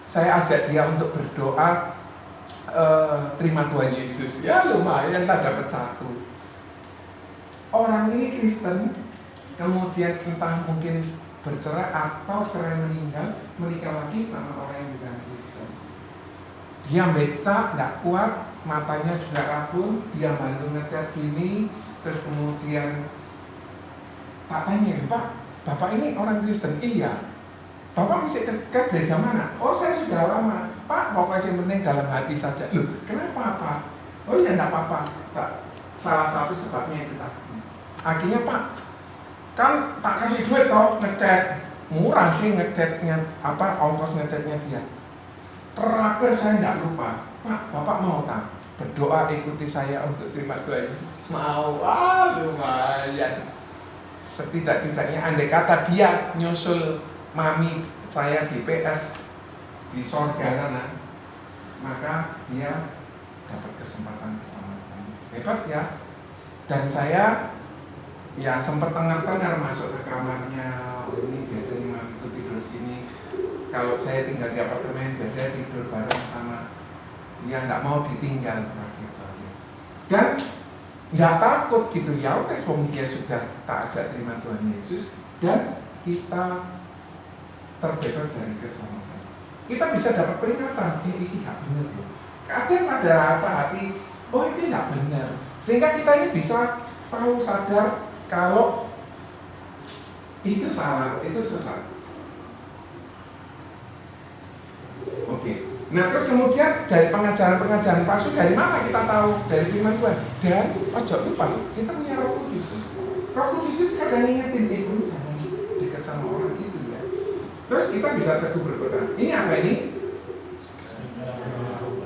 A: saya ajak dia untuk berdoa, terima Tuhan Yesus. Ya lumayan lah dapat 1. Orang ini Kristen, kemudian entah mungkin bercerai atau cerai meninggal, menikah lagi sama orang yang bukan Kristen. Dia becak, nggak kuat, matanya sudah rabun, dia bantu ngecat gini, terus kemudian tak tanya, Pak, Bapak ini orang Kristen? Iya. Bapak masih ke gereja mana? Oh saya sudah lama. Pak, pokoknya yang penting dalam hati saja. Loh, kenapa Pak? Oh ya enggak apa-apa. Salah satu sebabnya itu tadi. Akhirnya Pak, kan tak kasih duit toh ngecat. Murah sih ngecatnya, ongkos ngecatnya dia. Terakhir saya enggak lupa, Pak, Bapak mau tak berdoa ikuti saya untuk terima Tuhan? Mau, lumayan. Setidak-tidaknya andai kata dia nyusul mami saya di PS di sorga sana, maka dia dapat kesempatan keselamatan. Hebat ya. Dan saya ya sempat tengah-tengah masuk ke kamarnya. Ini biasanya mami itu tidur sini. Kalau saya tinggal di apartemen, biasanya tidur bareng sama dia, nggak mau ditinggal terakhir. Dan nggak takut gitu, ya oke, dia sudah tak ajak terima Tuhan Yesus dan kita terbebas dari keselamatan. Kita bisa dapat peringatan, ini nggak benar loh. Kadang ada rasa hati, oh ini nggak benar, sehingga kita ini bisa tahu sadar kalau itu salah, itu sesat. Oke. Nah terus kemudian dari pengajaran-pengajaran palsu dari mana kita tahu? Dari firman Tuhan. Dan ojo lupa, kita punya Roh Kudus. Roh Kudus itu kadang ngingetin, jangan dekat sama orang itu ya. Terus kita bisa teguh berkata, ini apa ini?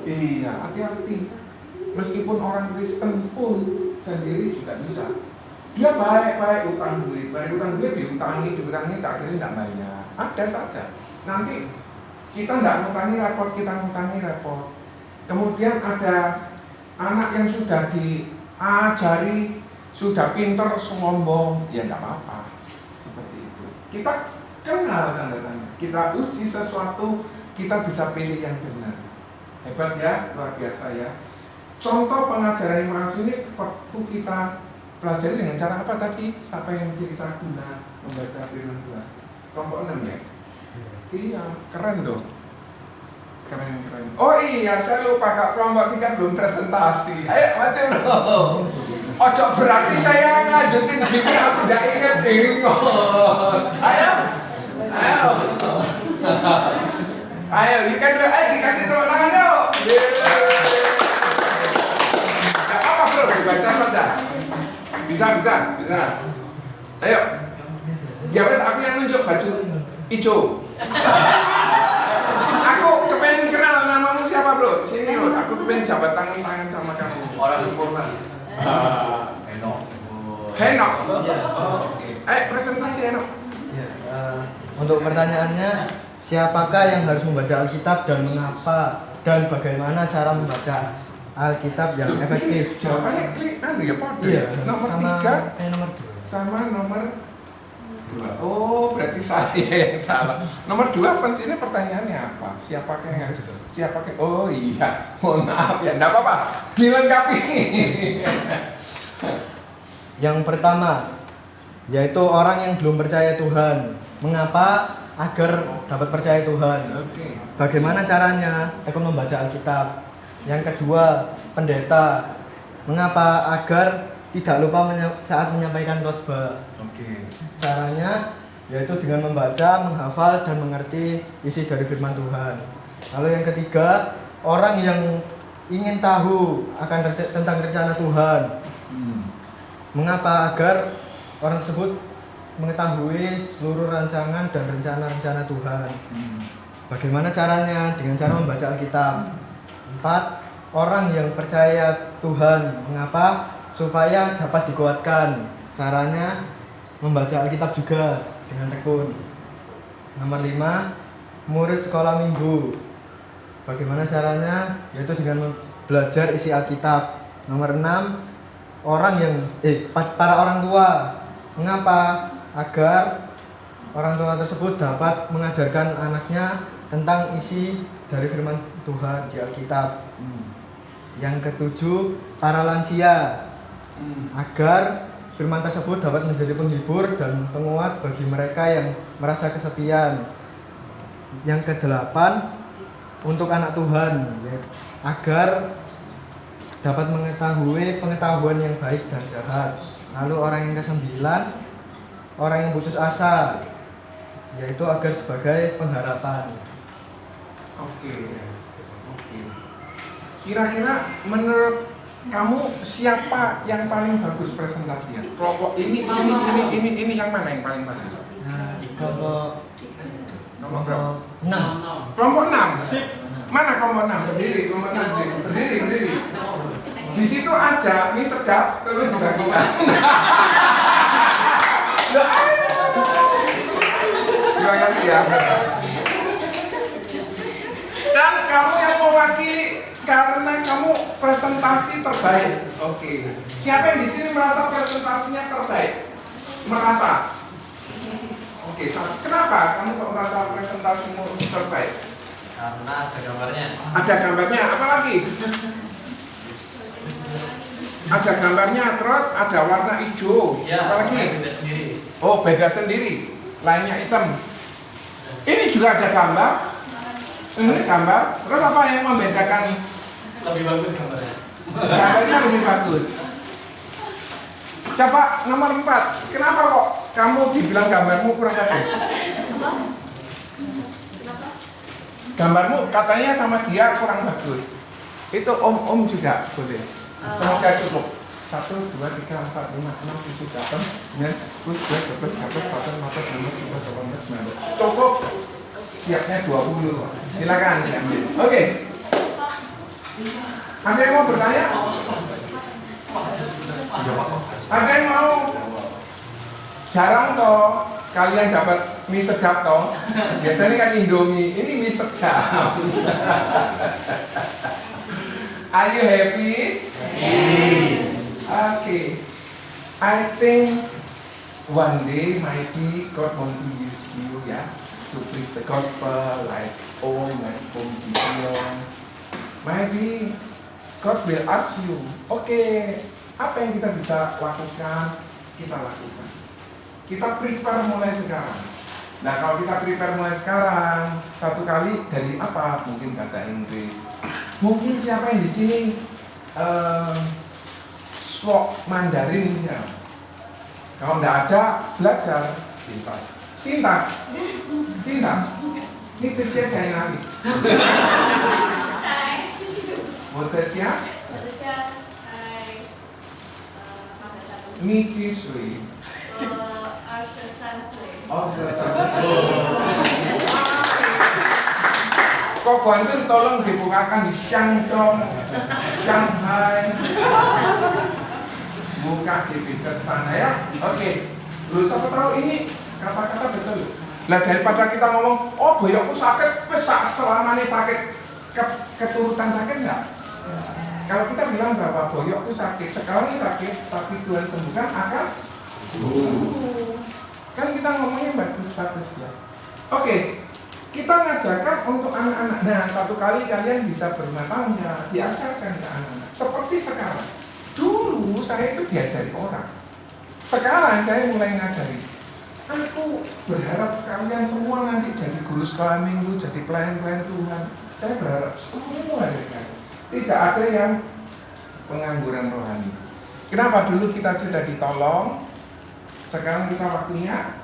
A: Iya, hati-hati. Meskipun orang Kristen pun sendiri juga bisa. Dia baik-baik utang duit, diutangi, akhirnya tidak bayar. Ada saja. Nanti kita tidak ngutangi repot, kita ngutangi repot. Kemudian ada anak yang sudah diajari, sudah pinter, sombong, ya tidak apa-apa. Seperti itu. Kita Kenal tanda tanya. Kita uji sesuatu, kita bisa pilih yang benar. Hebat ya, luar biasa ya. Contoh pengajaran yang langsung ini waktu kita pelajari dengan cara apa tadi? Siapa yang kita guna membaca firman Tuhan? Kelompok 6 ya? Iya, keren dong. Keren. Oh iya, saya lupa Kak, kelompok 3 belum presentasi. Ayo maju dong. Ojo berarti saya lanjutin gini aku tidak ingat bingung. Ayo, you can do it. Dikasih tepuk tangan yuk. Gak apa bro, dibaca saja. Bisa. Ayo. Ya wes, aku yang nunjuk baju hijau. Aku kepengen kenal namamu siapa bro? Sini bro, aku kepengen jabat tangan sama kamu.
G: Orang sempurna. Henok.
A: Oke. Presentasi Henok.
J: Untuk pertanyaannya, siapakah yang harus membaca Alkitab dan mengapa dan bagaimana cara membaca Alkitab yang efektif?
A: Jawabannya klik ya Pak.
J: Iya,
A: Nomor
J: sama
A: 3
J: nomor 2.
A: sama nomor 2. Oh, berarti saya yang salah. Nomor 2 fans ini pertanyaannya apa? Siapakah yang harus? Oh iya, mohon maaf ya, enggak apa-apa. Dilengkapi.
J: Yang pertama, yaitu orang yang belum percaya Tuhan. Mengapa? Agar dapat percaya Tuhan.
A: Oke.
J: Bagaimana caranya? Aku membaca Alkitab. Yang kedua, pendeta. Mengapa? Agar tidak lupa saat menyampaikan khotbah.
A: Oke.
J: Caranya yaitu dengan membaca, menghafal, dan mengerti isi dari firman Tuhan. Lalu yang ketiga, orang yang ingin tahu akan tentang rencana Tuhan. Mengapa? Agar orang tersebut mengetahui seluruh rancangan dan rencana-rencana Tuhan. Bagaimana caranya? Dengan cara membaca Alkitab. 4, orang yang percaya Tuhan. Mengapa? Supaya dapat dikuatkan. Caranya membaca Alkitab juga dengan tekun. Nomor 5, murid sekolah minggu. Bagaimana caranya? Yaitu dengan belajar isi Alkitab. Nomor 6, para orang tua. Mengapa? Agar orang tua tersebut dapat mengajarkan anaknya tentang isi dari firman Tuhan di Alkitab. Yang ketujuh, para lansia. Agar firman tersebut dapat menjadi penghibur dan penguat bagi mereka yang merasa kesepian. Yang kedelapan, untuk anak Tuhan, agar dapat mengetahui pengetahuan yang baik dan jahat. Lalu orang yang ke-9, orang yang putus asa, yaitu agar sebagai pengharapan.
A: Oke. Kira-kira menurut kamu siapa yang paling bagus presentasinya? Kelompok ini yang mana yang paling bagus?
J: Kelompok
A: Nomor berapa?
J: 6.
A: Kelompok 6. Mana kelompok 6? Berdiri. Di situ ada mie sedap, terus juga kita. Terima kasih ya. Dan kamu yang mewakili karena kamu presentasi terbaik. Oke. Siapa yang di sini merasa presentasinya terbaik? Merasa? Oke. Kenapa kamu kok merasa presentasimu terbaik?
B: Karena ada gambarnya.
A: Ada gambarnya. Apa lagi? Ada gambarnya, terus ada warna hijau.
B: Ya,
A: apa lagi?
B: beda sendiri.
A: Oh, beda sendiri. Lainnya hitam. Ini juga ada gambar. Ini gambar. Terus apa yang membedakan?
B: Lebih bagus gambarnya.
A: Gambarnya lebih bagus. Coba nomor 4. Kenapa kok kamu dibilang gambarmu kurang bagus? Gambarmu katanya sama dia kurang bagus. Itu om juga boleh. Semoga cukup. 1, 2, 3, 4, 5, 6, 7, 8, 9, 10, 11, 12, 13, 14, 15, 16, 17, 18, 19. Cukup. Siapnya 20. Silakan diambil. Oke. Ada yang mau bertanya? Ada yang mau? Jarang toh kalian dapat mie sedap toh. Biasanya kan Indomie, ini mie sedap. Are you happy? Yes. Okay. I think one day maybe God want to use you ya, to preach the gospel like Om Gideon. Maybe God will ask you, oke, apa yang kita bisa lakukan? Kita lakukan. Kita prepare mulai sekarang. Nah, kalau kita prepare mulai sekarang, satu kali dari apa? Mungkin bahasa Inggris. Mungkin siapa yang di sini swok Mandarin misalnya. Kalau nggak ada, belajar Sintak. Ini kerja saya nanti. Motornya? Nitiswi. Kok Guantun tolong dibukakan di Shandong, Shanghai. Buka di Vincent sana ya. Oke. Lu siapa tahu ini kata-kata betul. Lah daripada kita ngomong, oh boyokku sakit, selama ini sakit, keturutan sakit enggak? Kalau kita bilang bahwa boyokku sakit, sekarang sakit, tapi Tuhan sembuhkan akan sembuh. Kan kita ngomongnya bagus-bagus ya. Oke, kita ngajarkan untuk anak-anak. Nah, satu kali kalian bisa berumah tangga, diajarkan ke anak-anak. Seperti sekarang. Dulu saya itu diajari orang. Sekarang saya mulai ngajari. Aku berharap kalian semua nanti jadi guru sekolah minggu, jadi pelayan-pelayan Tuhan. Saya berharap semua dari kalian. Tidak ada yang pengangguran rohani. Kenapa dulu kita sudah ditolong, sekarang kita waktunya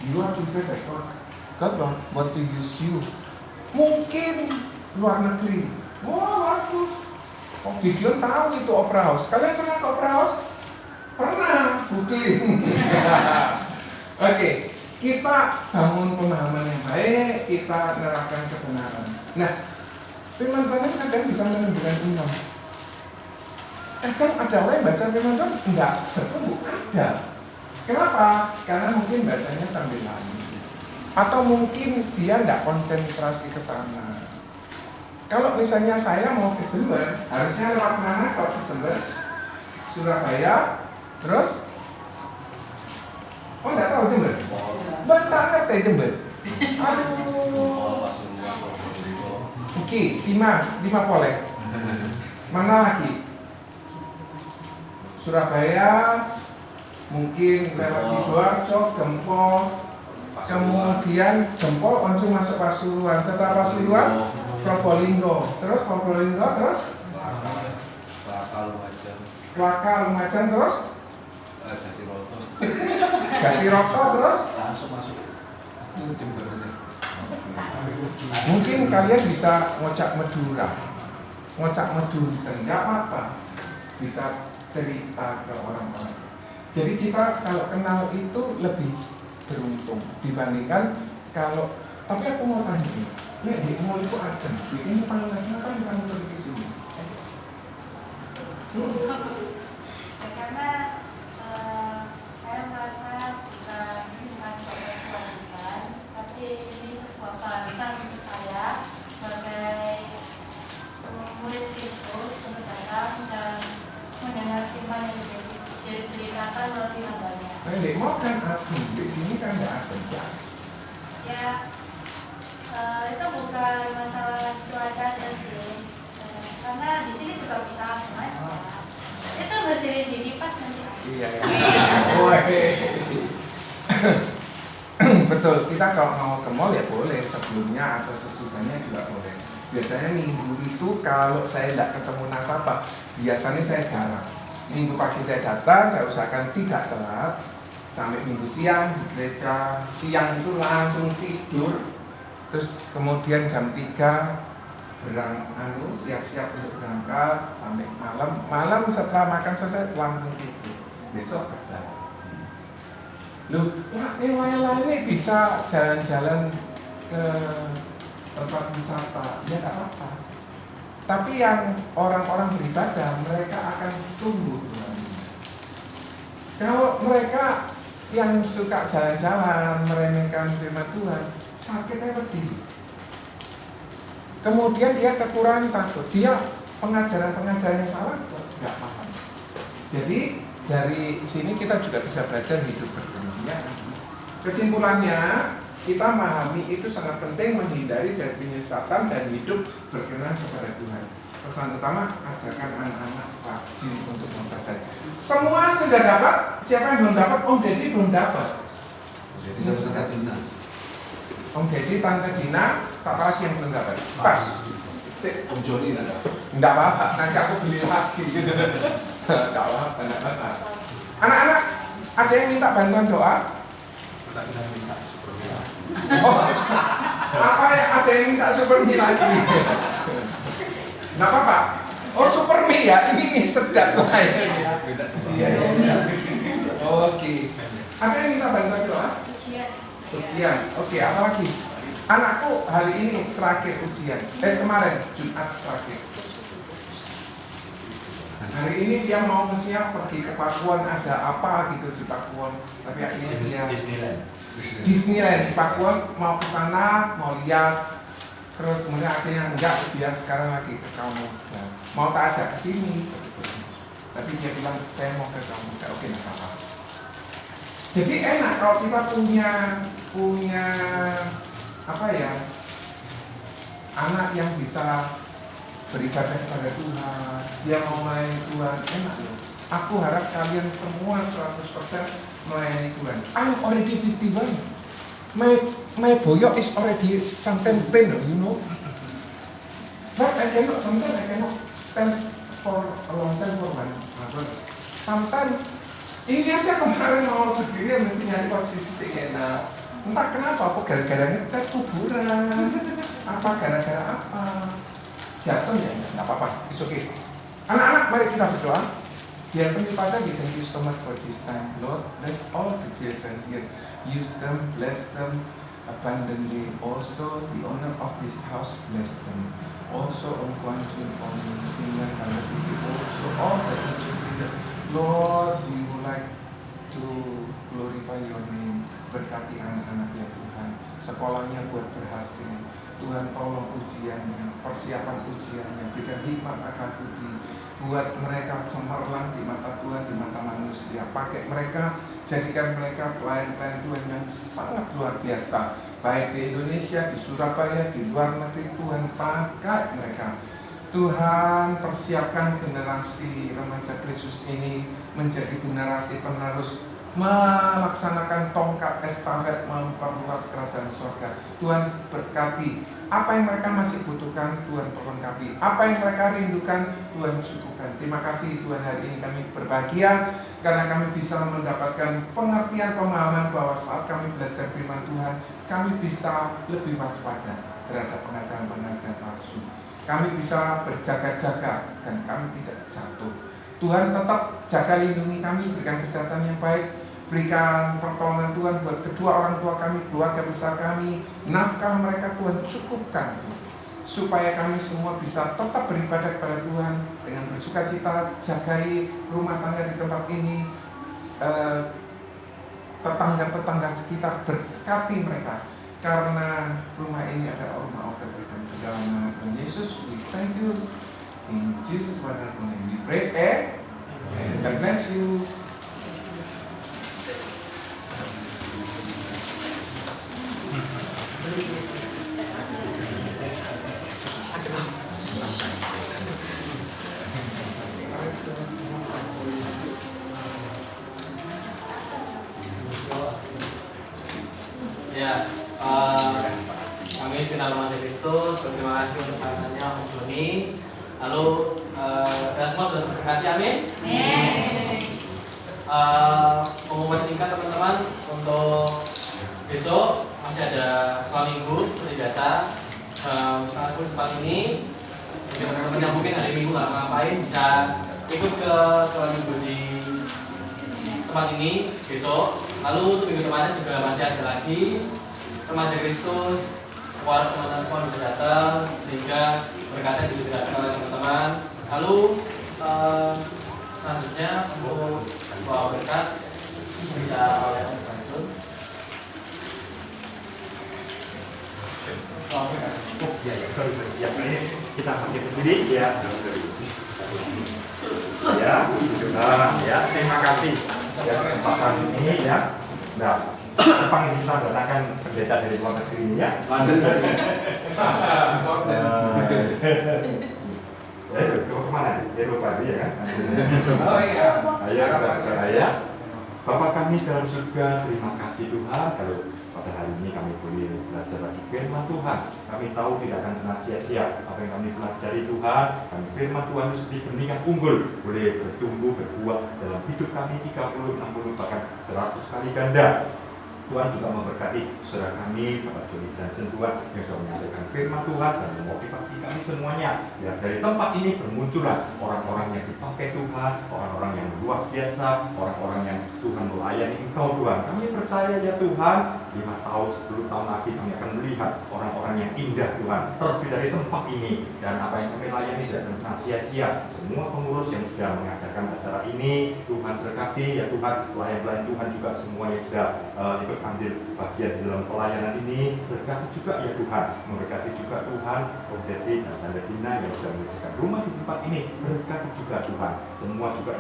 A: you are prepared by God. God want to use you. Mungkin luar negeri. Wah, bagus. Oh, Gideon tahu itu opera house. Kalian pernah ke opera house? Pernah, googling. Oke, kita bangun pemahaman yang baik, kita nerapkan kebenaran. Nah, firman Tuhan kadang bisa menunjukkan iman. Kadang ada orang yang baca firman Tuhan enggak bertumbuh, ada. Kenapa? Karena mungkin bacanya sambil lari. Atau mungkin dia enggak konsentrasi ke sana. Kalau misalnya saya mau ke Jember, harusnya lewat mana kalau ke Jember? Surabaya, terus? Oh, enggak tahu Jember? Bentar ngerti Jember? Aduh. Oke, 5 boleh. Mana lagi? Surabaya, mungkin lewat Sidoarjo, Gempol, kemudian Gempol langsung masuk Pasuruan, setelah Pasuruan Probolinggo, terus Probolinggo, terus Kelaka, Lumajang, terus Jatiroto, terus
G: langsung masuk Jember aja.
A: mungkin kalian bisa ngocak Madura, enggak apa-apa, bisa cerita ke orang-orang. Jadi kita kalau kenal itu lebih beruntung dibandingkan kalau. Tapi aku mau tanya nih, di mall itu ada, ini panasnya kan bukan di sini.
H: Karena saya merasa bukan sebagai kewajiban, tapi ini sebuah keharusan untuk saya sebagai murid Kristus untuk datang dan mendengar firman yang diberitakan melalui hambanya.
A: Di mall kan ada, di sini kan nggak ada.
H: Ya, itu bukan masalah cuaca aja sih, karena di sini juga bisa aja. Itu berdiri di kipas nanti.
A: Iya. Betul, kita kalau mau ke mall ya boleh, sebelumnya atau sesudahnya juga boleh. Biasanya minggu itu kalau saya tidak ketemu nasabah, biasanya saya jarang. Minggu pagi saya datang, saya usahakan tidak telat. Sampai minggu siang di gereja, siang itu langsung tidur. Terus kemudian jam 3 siap-siap untuk berangkat sampai malam setelah makan selesai langsung tidur, besok kerja. Loh, ini bisa jalan-jalan ke tempat wisata, ya nggak apa-apa. Tapi yang orang-orang beribadah, mereka akan tumbuh. Kalau mereka yang suka jalan-jalan, meremehkan firman Tuhan, sakitnya berdiri. Kemudian dia kekurangan takut, dia pengajaran-pengajaran yang salah nggak paham. Jadi dari sini kita juga bisa belajar hidup bergembira. kesimpulannya kita memahami itu sangat penting menghindari dari penyesatan dan hidup berkenan kepada Tuhan. Pesan utama, ajarkan anak-anak rajin untuk membaca. Semua sudah dapat, siapa yang belum dapat? Om Deddy belum dapat.
G: Jadi saya sudah Dina.
A: Om Deddy, Tante Dina, siapa lagi yang belum dapat? Pas.
G: Om Joni nggak ada.
A: Enggak apa-apa, nanti aku beli lagi. Enggak apa-apa, enggak masalah. Anak-anak, ada yang minta bantuan doa?
G: Kita minta supervisi.
A: Oh, apa ya? Ada yang minta supermi lagi? Nggak apa-apa. Oh, supermi ya? Ini mie sedap kayaknya.
G: Minta supervisi.
A: Iya. Oke. Ada yang minta bantuan doa?
H: Ujian.
A: Ujian. Oke, apa lagi? Anakku hari ini terakhir ujian. Kemarin Jumat terakhir. Hari ini dia mau mestinya pergi ke Pakuan, ada apa gitu di Pakuan. Tapi akhirnya dia Disneyland di Pakuan, mau ke sana, mau lihat. Terus kemudian akhirnya enggak, dia sekarang lagi ke kamu. Nah, mau tak ajak ke sini sebetulnya. Tapi dia bilang saya mau ke kamu. Oke, enggak apa-apa. Jadi enak kalau kita punya apa ya, anak yang bisa beribadah kepada Tuhan, dia mau melayani Tuhan, enak loh. Aku harap kalian semua 100% melayani Tuhan. I'm already 51. My boyok is already something pain, you know. But I cannot, sometimes I cannot stand for a long time for one. Sometimes ini aja kemarin mau berdiri mesti nyari posisi sih enak. Entah kenapa, apa gara-gara ngecat kuburan, apa gara-gara apa. Jatuh ya, nggak apa-apa, it's okay. Anak-anak, mari kita berdoa. Dear Heavenly Father, we thank you so much for this time, Lord. Bless all the children here. Use them, bless them abundantly. Also, the owner of this house, bless them. Also, on Guangzhou, on Finland, also all the teachers here. Lord, we would like to glorify your name. Berkati anak-anak ya Tuhan. Sekolahnya buat berhasil. Tuhan tolong ujiannya, persiapan ujiannya, berikan hikmat akal budi, buat mereka cemerlang di mata Tuhan, di mata manusia. Pakai mereka, jadikan mereka pelayan-pelayan Tuhan yang sangat luar biasa, baik di Indonesia, di Surabaya, di luar negeri. Tuhan pakai mereka. Tuhan persiapkan generasi remaja Kristus ini menjadi generasi penerus, melaksanakan tongkat estafet memperluas kerajaan surga. Tuhan berkati apa yang mereka masih butuhkan, Tuhan perlengkapi. Apa yang mereka rindukan, Tuhan cukupkan. Terima kasih Tuhan, hari ini kami berbahagia karena kami bisa mendapatkan pengertian, pemahaman bahwa saat kami belajar firman Tuhan, kami bisa lebih waspada terhadap pengajaran-pengajaran palsu. Kami bisa berjaga-jaga dan kami tidak jatuh. Tuhan tetap jaga lindungi kami, berikan kesehatan yang baik, berikan pertolongan Tuhan buat kedua orang tua kami, keluarga besar kami, nafkah mereka Tuhan cukupkan, supaya kami semua bisa tetap beribadah kepada Tuhan dengan bersukacita. Jagai rumah tangga di tempat ini, tetangga-tetangga sekitar, berkati mereka, karena rumah ini adalah rumah Allah. Dalam nama Tuhan Yesus, we thank you. In Jesus' wonderful name we pray. Amen. God bless you.
B: Ya, kami Sinar Umat Kristus berterima kasih untuk kehadirannya Mas Joni. Lalu kita semua sudah berkati, amin. Pengumuman singkat teman-teman untuk besok masih ada sekolah minggu seperti biasa. Sangat cepat ini. Bagi teman-teman yang mungkin hari minggu nggak ngapain bisa ikut ke sekolah minggu di tempat ini besok. Lalu untuk minggu depannya juga masih ada lagi remaja Kristus, keluarga teman-teman semua bisa datang sehingga berkatnya bisa dirasakan oleh teman-teman. Lalu selanjutnya untuk bawa berkat bisa oleh Om Banjur.
K: Oh ya ya, sorry. Ya ini kita pakai berdiri ya. Ya, ya terima kasih ya kesempatan ini ya. Nah, Jepang ini kita datangkan pendeta dari luar negeri ini ya.
G: London.
K: Ya, itu kemana? Eropa ya kan?
A: Oh iya.
K: Ayah. Bapak kami dalam surga, terima kasih Tuhan kalau pada hari ini kami boleh belajar lagi firman Tuhan. Kami tahu tidak akan pernah sia-sia apa yang kami pelajari Tuhan. Kami firman Tuhan itu seperti benih yang unggul, boleh bertumbuh, berbuah dalam hidup kami 30, 60, bahkan 100 kali ganda. Tuhan juga memberkati saudara kami, Bapak Joni Johnson Tuhan, yang sudah menyampaikan firman Tuhan dan memotivasi kami semuanya. Biar dari tempat ini bermunculan orang-orang yang dipakai Tuhan, orang-orang yang luar biasa, orang-orang yang Tuhan melayani Engkau Tuhan. Kami percaya ya Tuhan, 5 tahun, 10 tahun lagi kami akan melihat orang-orang yang indah Tuhan terlebih dari tempat ini, dan apa yang kami layani tidak akan pernah sia-sia. Semua pengurus yang sudah mengadakan acara ini, Tuhan berkati ya Tuhan, pelayan-pelayan Tuhan juga semua yang sudah ikut ambil bagian di dalam pelayanan ini, berkati juga ya Tuhan, memberkati juga Tuhan Om Deddy dan Tante Dina yang sudah menyediakan rumah di tempat ini, berkati juga Tuhan semua juga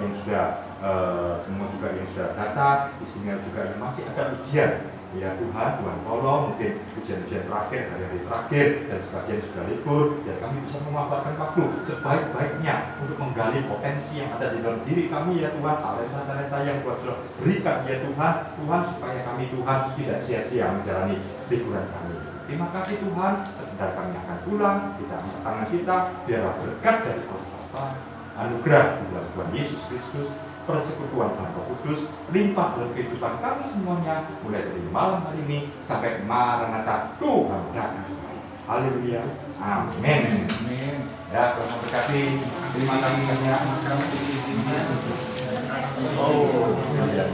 K: yang sudah datang, istimewa juga yang masih ada ujian. Ya Tuhan, Tuhan tolong mungkin ujian-ujian terakhir, hari-hari terakhir, dan sebagian sudah libur, biar kami bisa memanfaatkan waktu sebaik-baiknya untuk menggali potensi yang ada di dalam diri kami ya Tuhan, talenta-talenta yang Tuhan sudah berikan ya Tuhan, supaya kami Tuhan tidak sia-sia menjalani liburan kami. Terima kasih Tuhan, sebentar kami akan pulang, kita angkat tangan kita, biarlah berkat dari Allah Bapa, anugerah di dalam Tuhan Yesus Kristus, persekutuan Tuhan Roh Kudus limpah dalam kehidupan kami semuanya, mulai dari malam hari ini sampai Maranatha Tuhan datang. Haleluya, amin. Ya, Tuhan memberkati. Terima kasih banyak. Oh, iya.